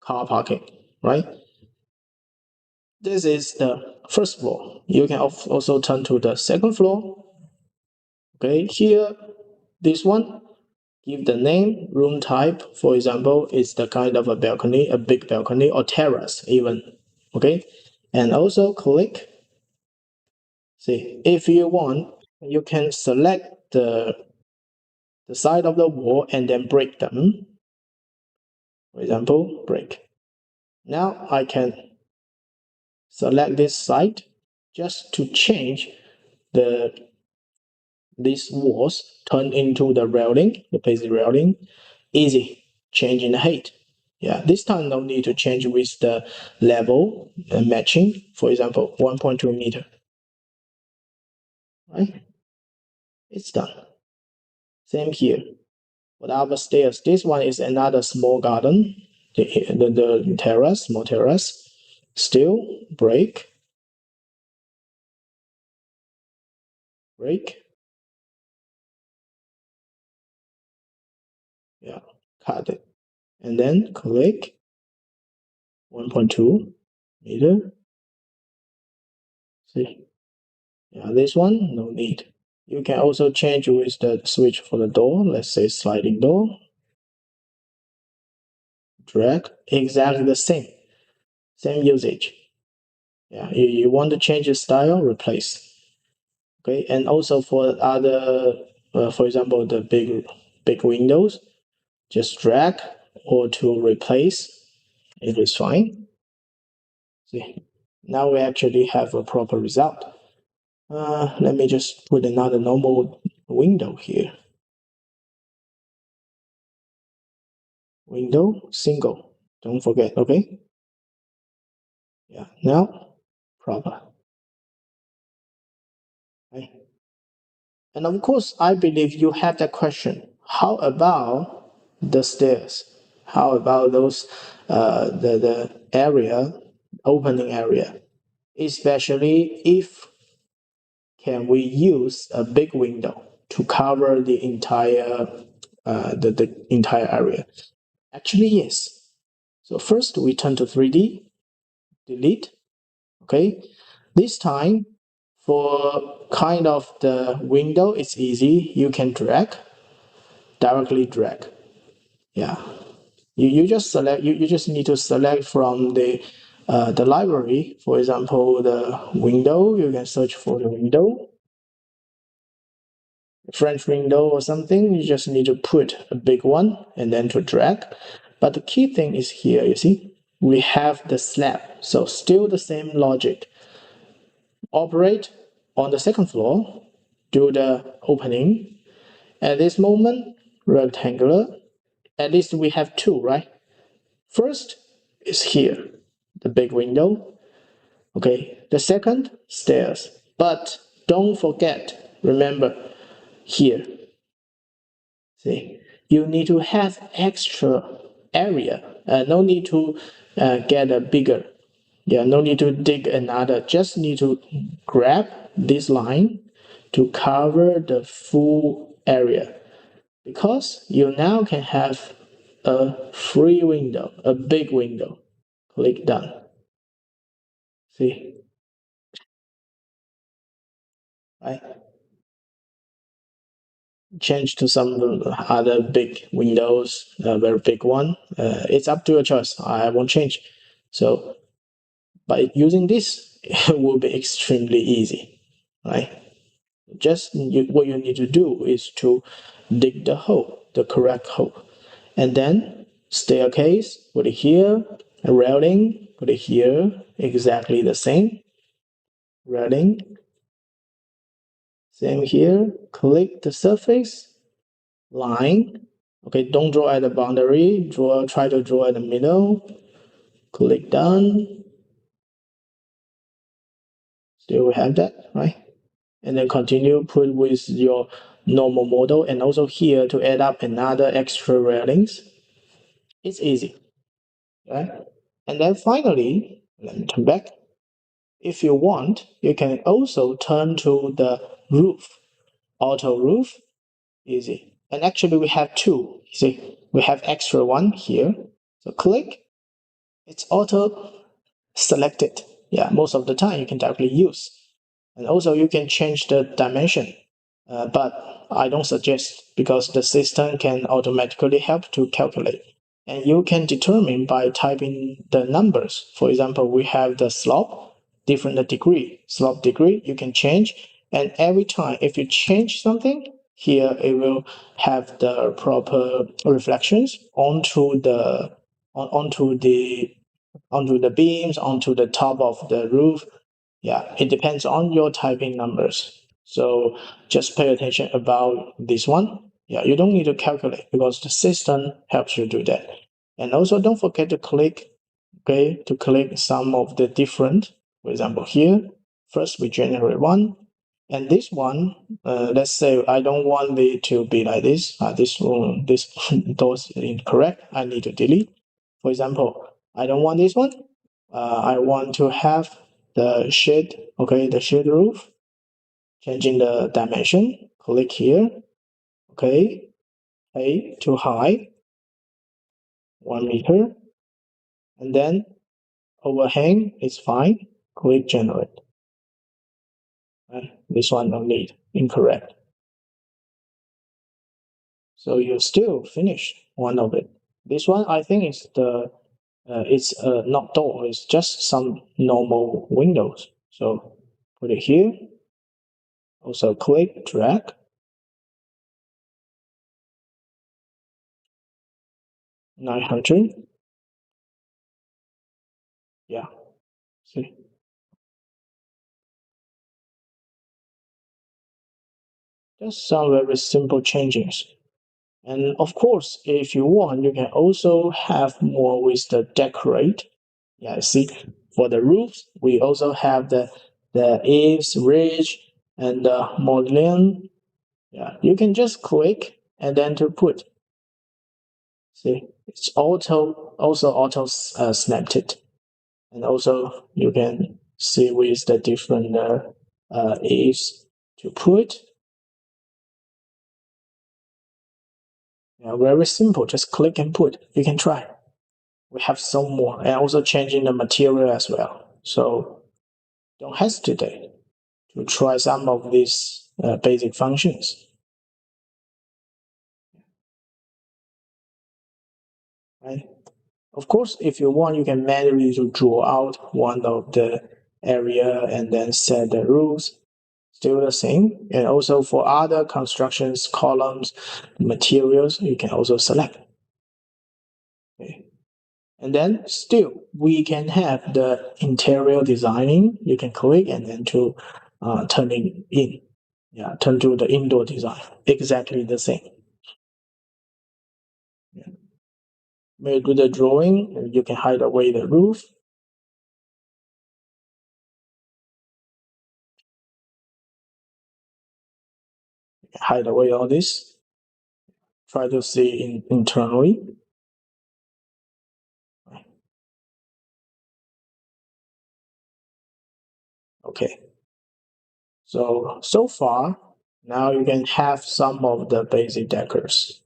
S1: car parking, right? This is the first floor. You can also turn to the second floor. Okay, here, this one, give the name, room type. For example, it's the kind of a balcony, a big balcony, or terrace even. Okay, and also click. See, if you want, you can select the side of the wall and then break them. For example, break. Now I can select this side just to change the these walls turn into the railing, the basic railing. Easy, changing the height. Yeah, this time no need to change with the level matching. For example, 1.2 meter. Right? It's done. Same here. For the upstairs, this one is another small garden. The terrace, small terrace. Still break, break. Yeah, cut it. And then click 1.2 meter. See, Yeah, this one, no need. You can also change with the switch for the door. Let's say sliding door. Drag. Exactly the same. Same usage. Yeah, you want to change the style, replace. Okay, and also for other, for example, the big windows, just drag or to replace. It is fine. See, now we actually have a proper result. Let me just put another normal window here. Window, single. Don't forget, okay? Yeah, now proper. Okay. And of course, I believe you have that question. How about the stairs? How about those the area, opening area? Especially if can we use a big window to cover the entire the entire area? Actually, yes. So first we turn to 3D, delete. Okay. This time for kind of the window, it's easy. You can drag, directly drag. Yeah. You just select, you just need to select from the library. For example, the window, you can search for the window, French window or something. You just need to put a big one and then to drag. But the key thing is here, you see, we have the slab. So still the same logic. Operate on the second floor, do the opening. At this moment, rectangular. At least we have two, right? First is here, the big window. Okay, the second, stairs. But don't forget, remember, here, see, you need to have extra area. No need to get a bigger. Yeah, no need to dig another. Just need to grab this line to cover the full area. Because you now can have a free window, a big window. Click done. See, right? Change to some other big windows, a very big one. It's up to your choice. I won't change. So by using this, it will be extremely easy, right? What you need to do is to dig the hole, the correct hole, and then staircase, put it here, a railing, put it here, exactly the same. Railing, same here. Click the surface, line. Okay, don't draw at the boundary. Try to draw at the middle. Click done. Still have that, right? And then continue put with your normal model, and also here to add up another extra railings. It's easy, right? And then finally, let me turn back. If you want, you can also turn to the roof, auto roof, easy. And actually we have two, see, we have extra one here. So click, it's auto selected. Yeah, most of the time you can directly use. And also you can change the dimension, but I don't suggest because the system can automatically help to calculate. And you can determine by typing the numbers. For example, we have the slope, different degree, slope degree, you can change. And every time if you change something, here it will have the proper reflections onto the beams, onto the top of the roof. Yeah, it depends on your typing numbers. So just pay attention about this one. Yeah, you don't need to calculate because the system helps you do that. And also don't forget to click, okay, to click some of the different, for example, here, first we generate one. And this one, let's say I don't want it to be like this. This those incorrect. I need to delete. For example, I don't want this one. I want to have the shade, okay, the shade roof, changing the dimension, click here, okay, A to high, 1 meter, and then overhang is fine, click generate, This one no need, incorrect. So you still finish one of it. This one I think is it's not door, it's just some normal windows. So put it here, also click, drag, 900, yeah, see. Just some very simple changes. And of course, if you want, you can also have more with the decorate. Yeah, see, for the roofs, we also have the eaves, ridge, and the mullion. Yeah, you can just click and then to put. See, it's auto snapped it, and also you can see with the different eaves to put. Yeah, very simple. Just click and put. You can try. We have some more, and also changing the material as well. So don't hesitate to try some of these basic functions. Right? Of course, if you want, you can manually to draw out one of the area and then set the rules. Still the same. And also for other constructions, columns, materials, you can also select. Okay. And then still, we can have the interior designing. You can click and then to turn it in. Yeah, turn to the indoor design. Exactly the same. Yeah. Maybe do the drawing, you can hide away the roof. Hide away all this. Try to see internally. Okay. So far, now you can have some of the basic decors.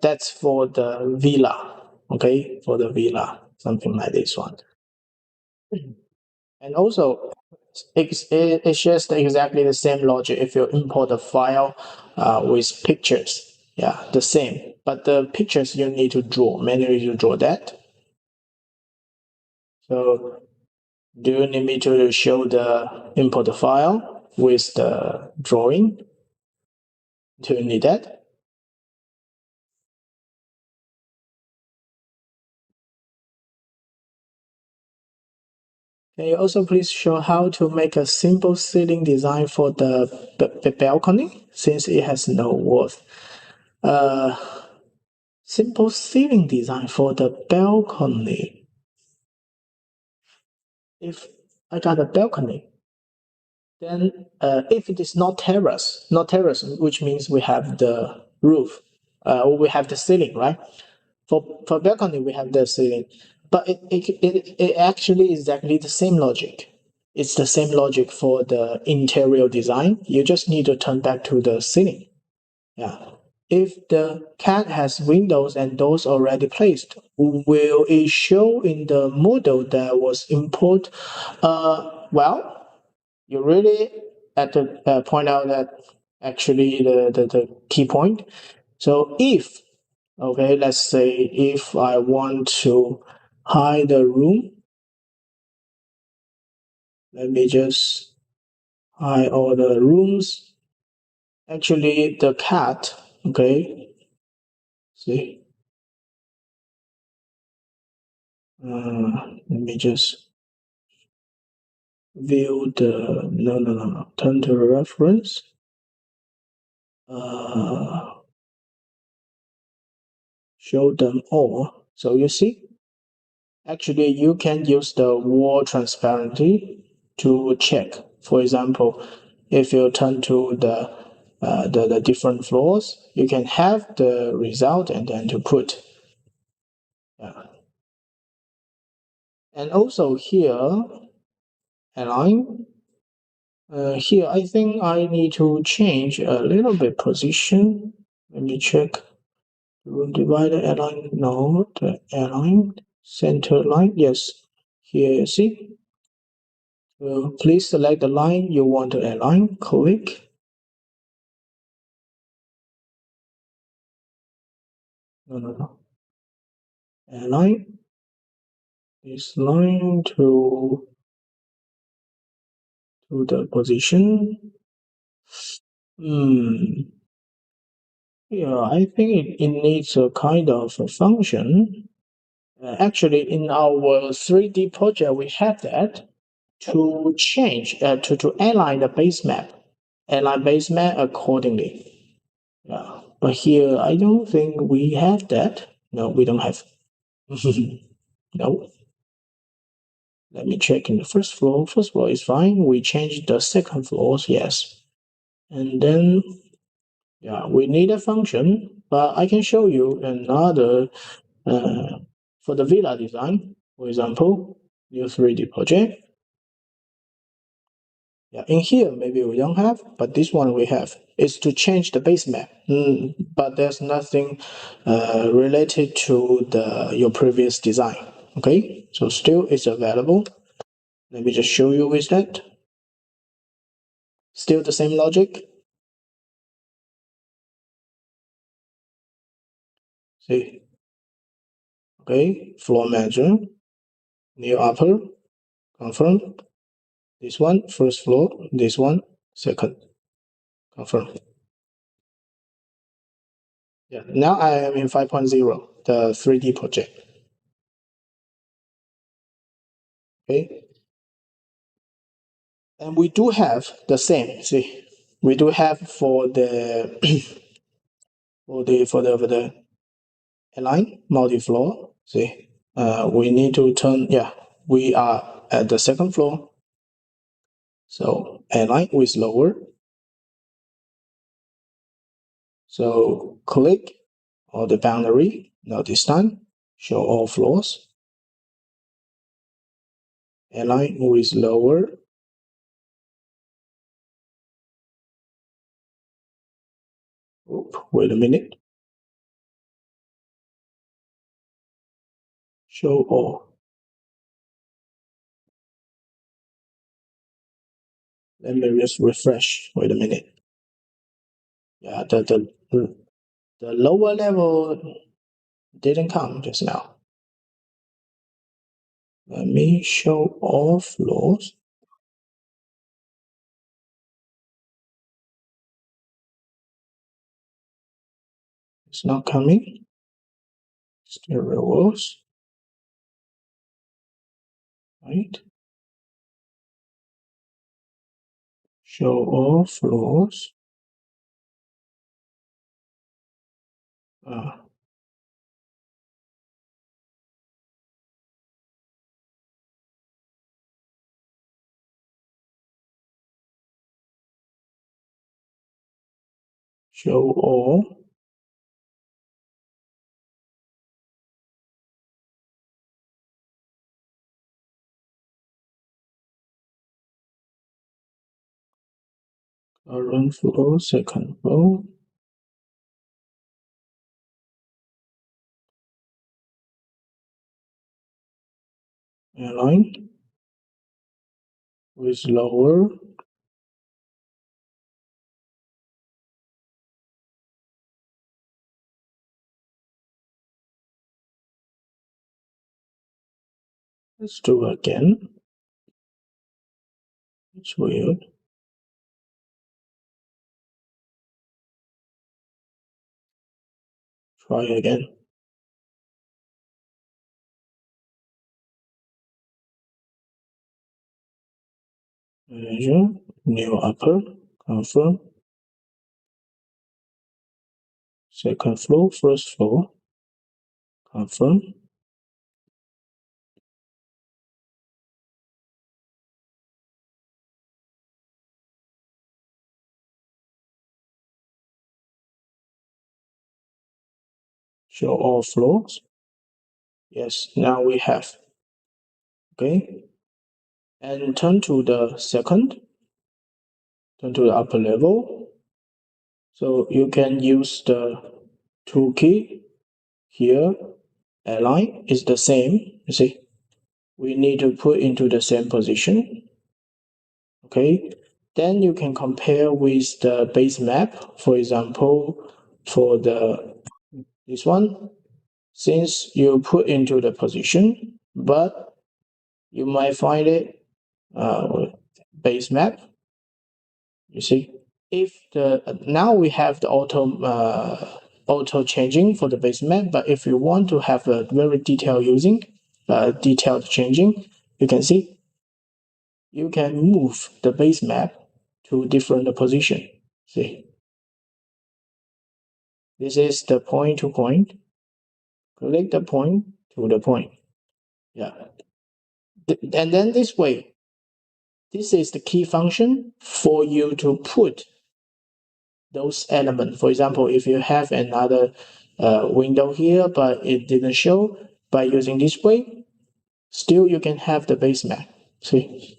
S1: That's for the villa. Okay, for the villa, something like this one. And also, it shares exactly the same logic if you import a file with pictures. Yeah, the same. But the pictures you need to draw, manually to draw that. So do you need me to show the import file with the drawing? Do you need that? Can you also please show how to make a simple ceiling design for the balcony since it has no walls? Uh, Simple ceiling design for the balcony. If I got a balcony, then if it is not terrace, which means we have the roof, or we have the ceiling, right? For balcony, we have the ceiling, but it actually is exactly the same logic. It's the same logic for the interior design. You just need to turn back to the ceiling. Yeah. If the cat has windows and doors already placed, will it show in the model that was import? Well, you really had to point out that actually the key point. So if, okay, let's say if I want to hide the room, let me just hide all the rooms. Actually, the cat, okay, see, let me just view the, no, turn to reference. Show them all. So you see, actually you can use the wall transparency to check. For example, if you turn to the different floors, you can have the result and then to put. Yeah. And also here, align. Here, I think I need to change a little bit position. Let me check. Room divider align. No, the align center line. Yes. Here, you see. Please select the line you want to align. Click. No. Align this line to the position. Yeah, I think it needs a kind of a function. Actually, in our 3D project, we have that to change, to align the base map, align base map accordingly. Yeah, but here I don't think we have that. No, we don't have. No. Let me check in the first floor. First floor is fine. We changed the second floors, yes. And then, yeah, we need a function, but I can show you another for the villa design, for example, new 3D project. Yeah, in here maybe we don't have, but this one we have. It's to change the base map, but there's nothing related to your previous design. Okay, so still it's available. Let me just show you with that. Still the same logic. See, okay, floor manager, new upper, confirm. This one, first floor, this one, second, confirm. Yeah, now I am in 5.0, the 3D project. Okay, and we do have the same. See, we do have for the for the align multi-floor. See, we need to turn. Yeah, we are at the second floor. So align with lower. So click on the boundary. Now this time, show all floors. Align with lower. Wait a minute. Show all. Let me just refresh. Wait a minute. Yeah, the lower level didn't come just now. Let me show all floors. It's not coming. Stereo walls. Right. Show all floors. Ah, show all. Current floor, second floor. Align with lower. Let's do again. It's weird. Try again. Manager, new upper, confirm. Second floor, first floor, confirm. Show all floors. Yes, now we have. Okay. And turn to the second, turn to the upper level. So you can use the tool key here. Align is the same. You see, we need to put into the same position. Okay, then you can compare with the base map. For example, for the this one, since you put into the position, but you might find it base map. You see, if the now we have the auto changing for the base map, but if you want to have a very detailed changing, you can see you can move the base map to different position. See, this is the point to point. Click the point to the point. Yeah, and then this way, this is the key function for you to put those elements. For example, if you have another window here, but it didn't show, by using this way, still you can have the base map. See,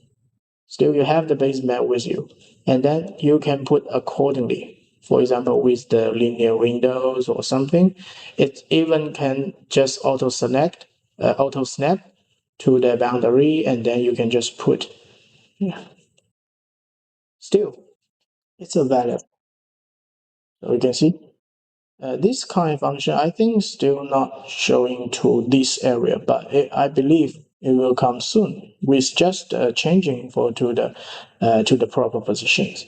S1: still you have the base map with you, and then you can put accordingly. For example, with the linear windows or something, it even can just auto snap to the boundary, and then you can just put. Yeah. Still, it's a value. So you can see this kind of function, I think, still not showing to this area, but I believe it will come soon with just changing to the proper positions.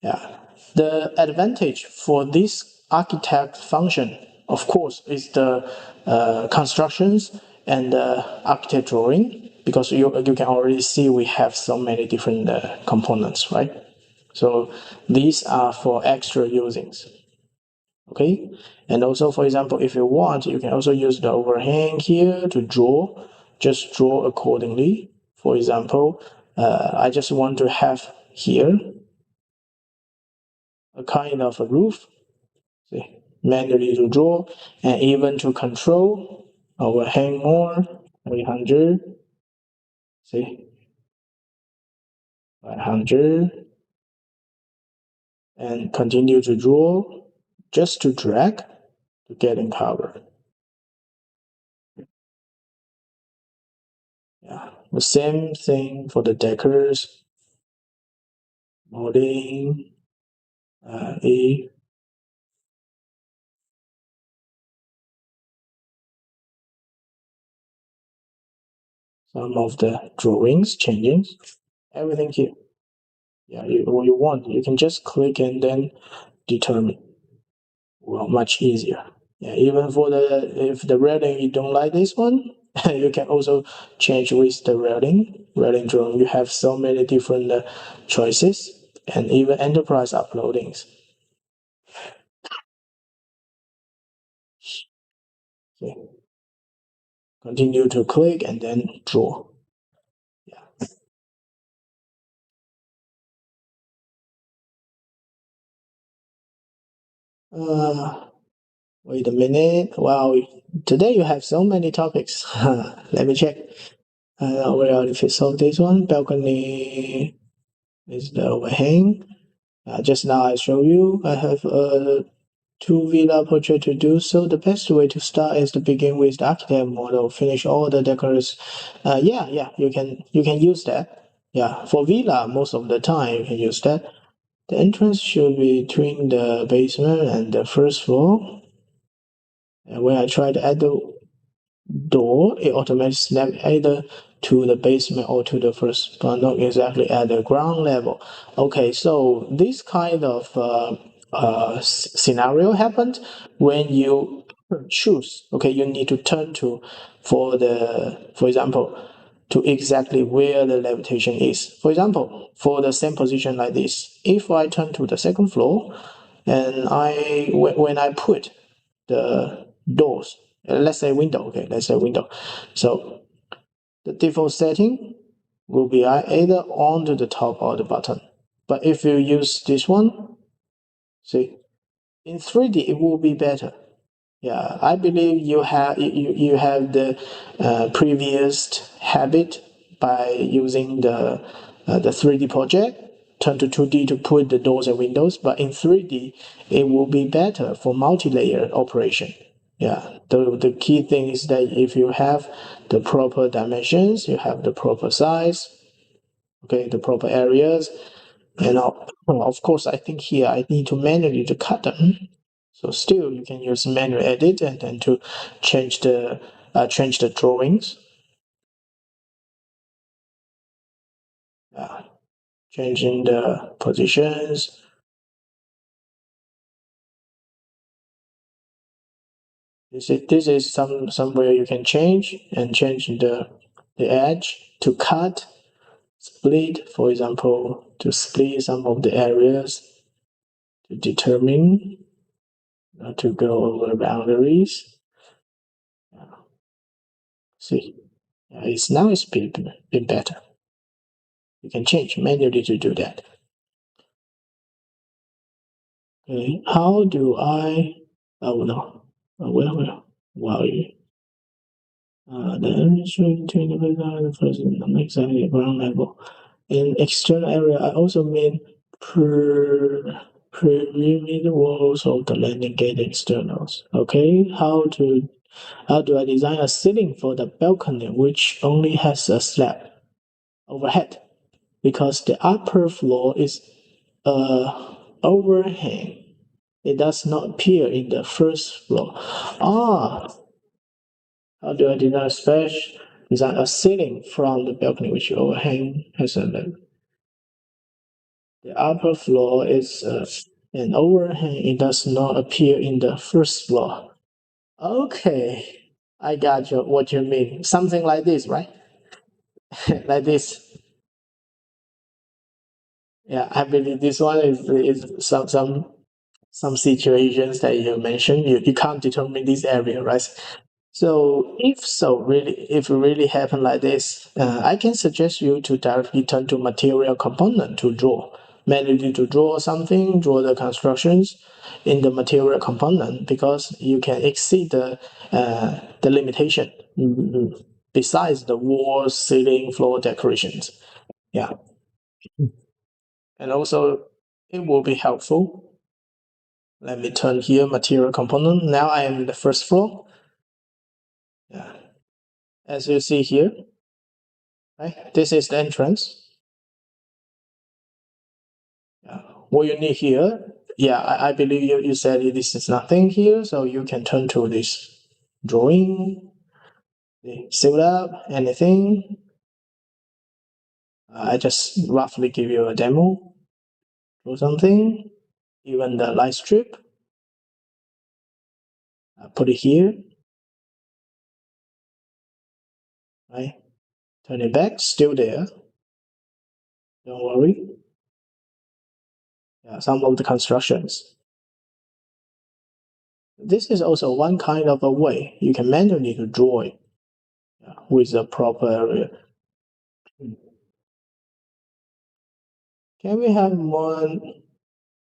S1: Yeah, the advantage for this architect function, of course, is the constructions and architect drawing, because you can already see we have so many different components, right? So these are for extra usings. Okay, and also, for example, if you want, you can also use the overhang here to draw. Just draw accordingly. For example, I just want to have here a kind of a roof. See, manually to draw, and even to control overhang more 300. See, 500, and continue to draw, just to drag to get in cover. Yeah, the same thing for the deckers, molding, A. Some of the drawings, changings, everything here. Yeah, what you want, you can just click and then determine. Well, much easier. Yeah, even for the if the railing you don't like this one, you can also change with the railing drawing. You have so many different choices, and even enterprise uploadings. Okay. Continue to click and then draw. Yeah. Wait a minute. Wow, today you have so many topics. Let me check. We already solved this one. Balcony is the overhang. Just now I show you. I have two villa portrait to do so. The best way to start is to begin with the architect model. Finish all the decors. Yeah, you can use that. Yeah, for villa most of the time you can use that. The entrance should be between the basement and the first floor. And when I try to add the door, it automatically snaps either to the basement or to the first, but not exactly at the ground level. Okay, so this kind of scenario happened when you choose. Okay, you need to turn to for example, to exactly where the levitation is. For example, for the same position like this, if I turn to the second floor, and when I put the doors, let's say window, okay, let's say window. So the default setting will be either onto the top or the bottom. But if you use this one, see, in 3D it will be better. Yeah, I believe you have the previous habit by using the 3D project, turn to 2D to put the doors and windows, but in 3D it will be better for multi-layer operation. Yeah, the key thing is that if you have the proper dimensions, you have the proper size, Okay, the proper areas. And of course, I think here I need to manually to cut them. So still, you can use manual edit and then to change the drawings. Uh, Changing the positions. This is somewhere you can change and change the edge to cut, split, for example, to split some of the areas to determine not to go over boundaries. See, it's been better. You can change manually to do that. Okay, how do I? Oh no, well, the image between the background and the person, not exactly ground level. In external area, I also mean perimeter walls of the landing gate externals. Okay, how do I design a ceiling for the balcony which only has a slab overhead? Because the upper floor is overhang. It does not appear in the first floor. Ah, how do I design a ceiling from the balcony which overhang has a level? The upper floor is an overhang. It does not appear in the first floor. Okay, I got you. What you mean? Something like this, right? Like this. Yeah, I believe this one is some situations that you mentioned. You can't determine this area, right? So if it really happen like this, I can suggest you to directly turn to material component to draw. Manually to draw something, draw the constructions in the material component because you can exceed the limitation besides the walls, ceiling, floor decorations. Yeah, and also it will be helpful. Let me turn here material component. Now I am in the first floor. Yeah, as you see here, right? This is the entrance. Yeah. What you need here, yeah, I believe you said this is nothing here, so you can turn to this drawing, the seal up, anything. I just roughly give you a demo, or something, even the light strip. I put it here, right? Turn it back, still there. Don't worry. Yeah, some of the constructions. This is also one kind of a way you can manually to draw it, yeah, with a proper area. Can we have more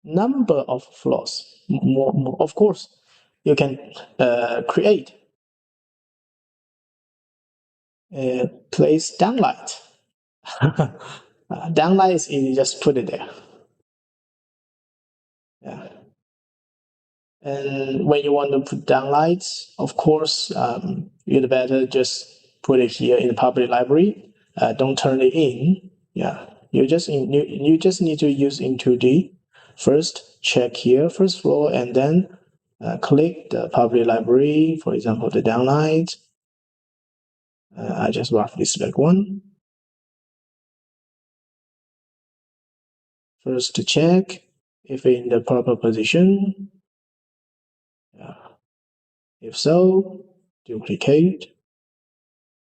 S1: number of floors? More, of course, you can create a place downlight. Downlight is easy, just put it there. Yeah. And when you want to put downlights, of course, you'd better just put it here in the public library. Don't turn it in. Yeah, you just need to use into the first check here, first floor, and then click the public library. For example, the downlight. I just roughly select one. First to check if in the proper position. Yeah. If so, duplicate.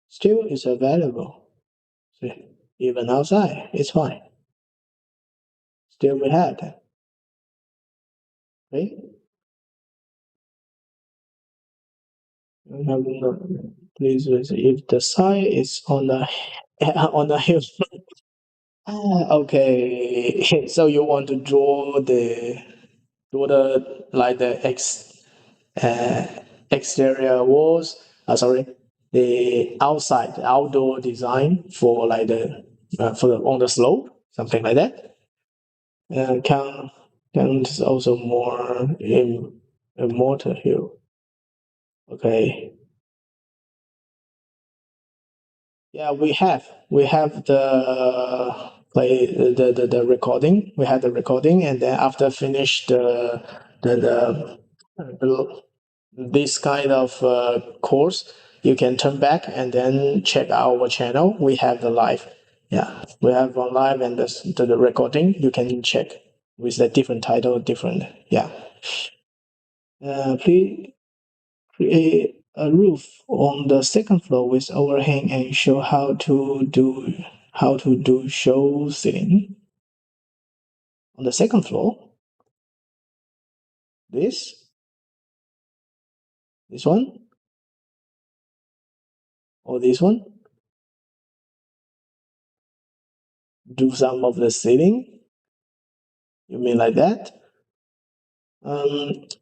S1: Still is available. See, even outside, it's fine. Still we have that. Okay? Please if the side is on the on the hill. Okay. So you want to draw the like the uh, exterior walls. Sorry, the outdoor design for like the for the on the slope, something like that. Can also more in mortar hill. Okay. Yeah, we have the play the recording. We had the recording, and then after finish the this kind of course, you can turn back and then check our channel. We have the live. Yeah, we have one live and the recording. You can check with the different title, different. Yeah. Please create a roof on the second floor with overhang and show how to do show ceiling on the second floor. This one, or this one. Do some of the ceiling. You mean like that?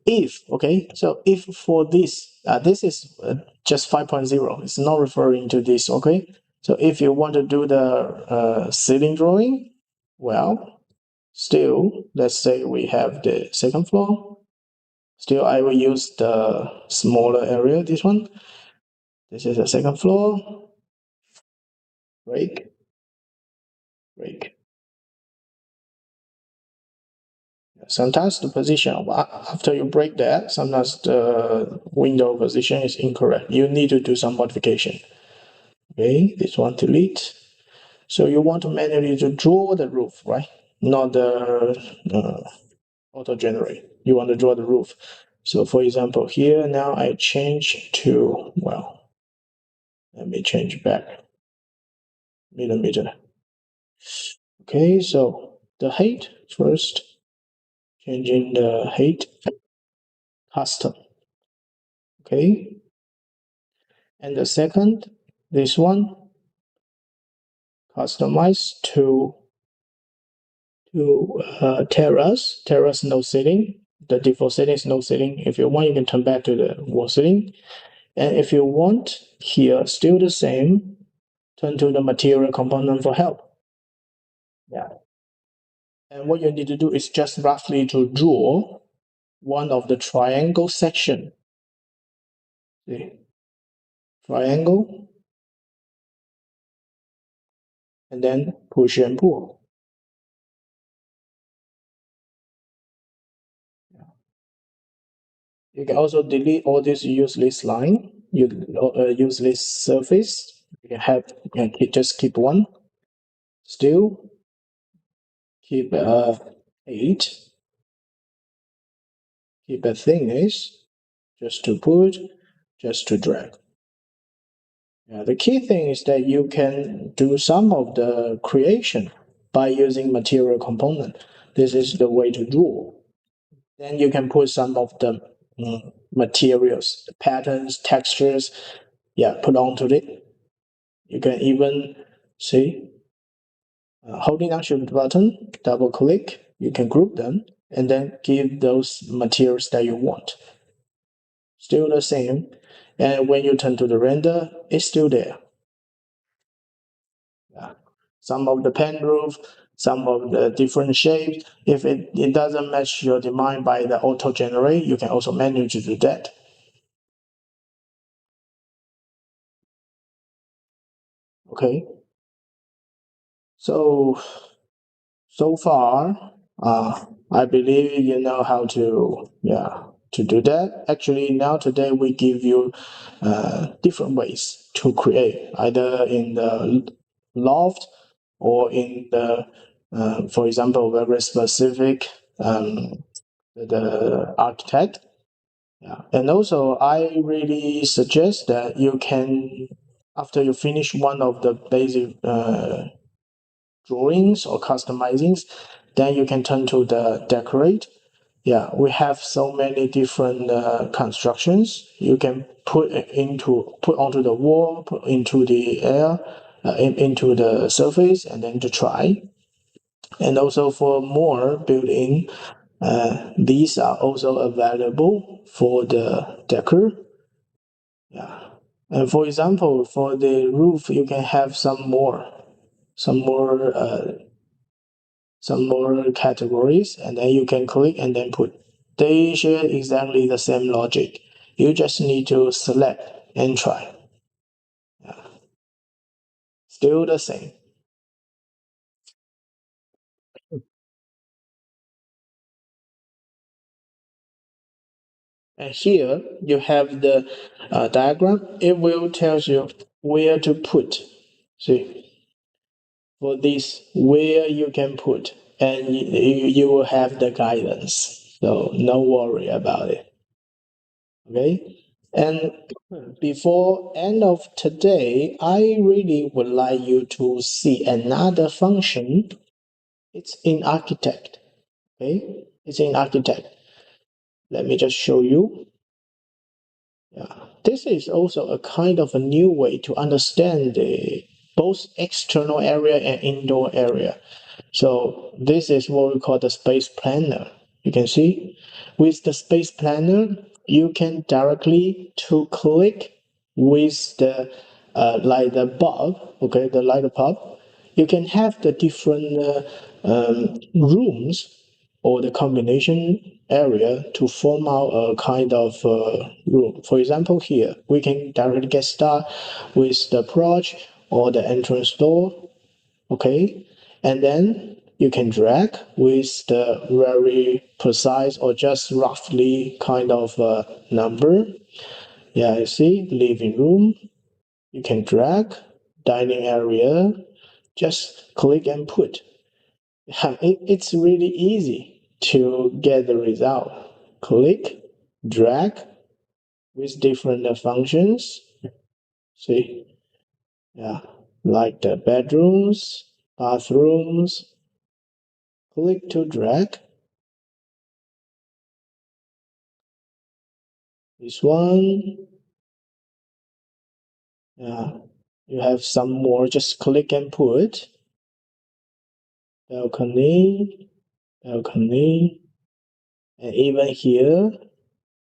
S1: If okay, so if for this is just 5.0. It's not referring to this. Okay, so if you want to do the ceiling drawing, well, still, let's say we have the second floor. Still, I will use the smaller area. This one. This is the second floor. Break, break. Sometimes the position after you break that, sometimes the window position is incorrect. You need to do some modification. Okay, this one delete. So you want to manually to draw the roof, right? Not the auto generate. You want to draw the roof. So for example, here now I change to, well, let me change back millimeter. Okay, so the height first, changing the height, custom. Okay, and the second, this one, customize to terrace no ceiling. The default setting is no ceiling. If you want, you can turn back to the wall ceiling. And if you want, here still the same, turn to the material component for help. Yeah. And what you need to do is just roughly to draw one of the triangle section. See? Triangle, and then push and pull. You can also delete all this useless line, useless surface. You can just keep one. Still, keep 8. Keep a thickness, just to put, just to drag. The key thing is that you can do some of the creation by using material component. This is the way to draw. Then you can put some of the materials, patterns, textures, put onto it. You can even see, holding down shift button, double click, you can group them and then give those materials that you want. Still the same. And when you turn to the render, it's still there. Yeah. Some of the pen roof, some of the different shapes. If it doesn't match your demand by the auto generate, you can also manually do that. Okay. So far, I believe you know how to do that. Actually, now today we give you different ways to create, either in the Loft or in the, for example, very specific the architect. Yeah, and also I really suggest that you can, after you finish one of the basic drawings or customizings, then you can turn to the decorate. Yeah, we have so many different constructions you can put onto the wall, put into the air, into the surface, and then to try. And also for more built-in, these are also available for the decor. Yeah, and for example, for the roof, you can have some more categories, and then you can click and then put. They share exactly the same logic. You just need to select and try. Yeah. Still the same. And here you have the diagram. It will tell you where to put. See, for this, where you can put, and you will have the guidance. So no worry about it. Okay. And before end of today, I really would like you to see another function. It's in architect. Okay. It's in architect. Let me just show you. Yeah, this is also a kind of a new way to understand the both external area and indoor area. So this is what we call the space planner. You can see with the space planner, you can directly to click with the like the bulb, okay, the light bulb. You can have the different rooms or the combination area to form out a kind of room. For example, here we can directly get started with the approach or the entrance door, okay, and then you can drag with the very precise or just roughly kind of number. Yeah, you see, living room. You can drag dining area. Just click and put. It's really easy to get the result. Click, drag with different functions. See, yeah, like the bedrooms, bathrooms. Click to drag. This one, yeah, you have some more. Just click and put. Balcony, balcony, and even here,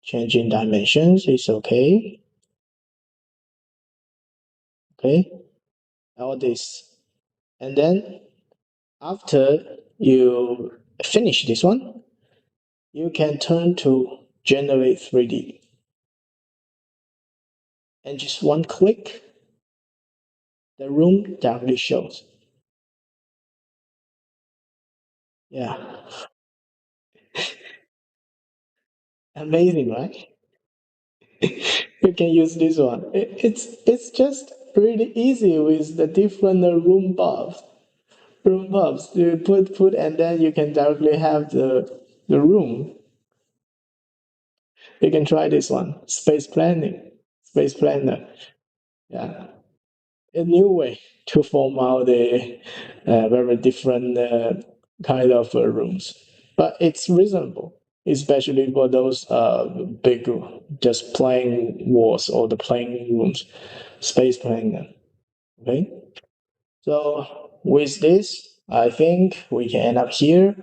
S1: changing dimensions is okay. Okay, all this. And then after you finish this one, you can turn to generate 3D. And just one click, the room directly shows. Yeah, amazing, right? You can use this one. It's just really easy with the different room buffs. Room buffs. You put and then you can directly have the room. You can try this one. Space planning. Space planner. Yeah. A new way to form out the very different kind of rooms. But it's reasonable, especially for those big, just plain walls or the plain rooms. Space planner. Okay. So with this, I think we can end up here.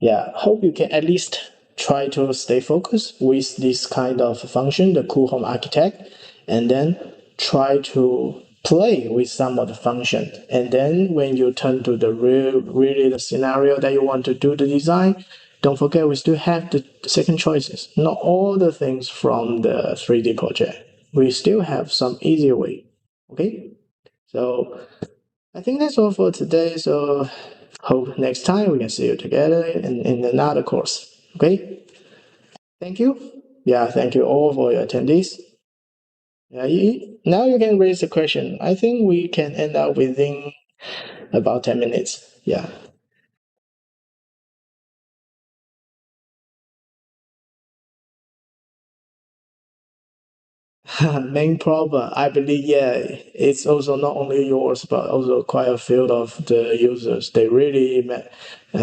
S1: Yeah, hope you can at least try to stay focused with this kind of function, the Coohom architect, and then try to play with some of the function. And then when you turn to the really the scenario that you want to do the design, don't forget we still have the second choices. Not all the things from the 3D project. We still have some easier way. Okay? So I think that's all for today. So hope next time we can see you together in another course. Okay? Thank you. Yeah, thank you all for your attendees. Yeah, now you can raise a question. I think we can end up within about 10 minutes. Yeah. Main problem, I believe, yeah, it's also not only yours, but also quite a field of the users. They really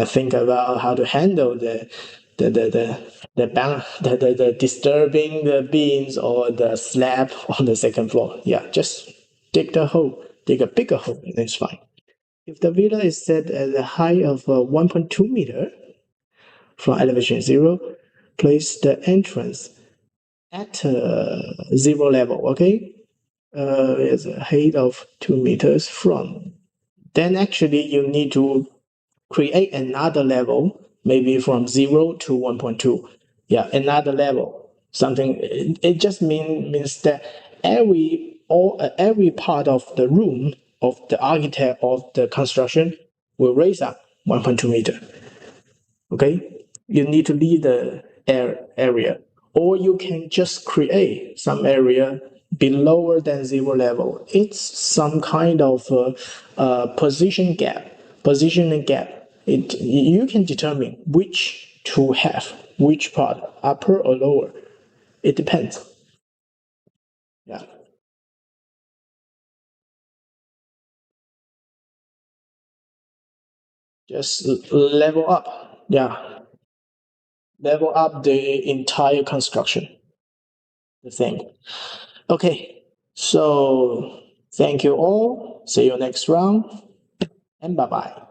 S1: think about how to handle the the the the disturbing the beams or the slab on the second floor. Yeah, just dig the hole, dig a bigger hole, and it's fine. If the villa is set at a height of 1.2 meter from elevation zero, place the entrance at zero level. Okay, it's a height of 2 meters from. Then actually you need to create another level, maybe from 0 to 1.2. Yeah, another level. Something it just means that every part of the room of the architect of the construction will raise up 1.2 meter. Okay, you need to leave the area. or you can just create some area be lower than zero level. It's some kind of position gap, positioning gap. You can determine which to have, which part, upper or lower. It depends. Yeah, just level up. Yeah, level up the entire construction. The thing. Okay, so thank you all. See you next round, and bye bye.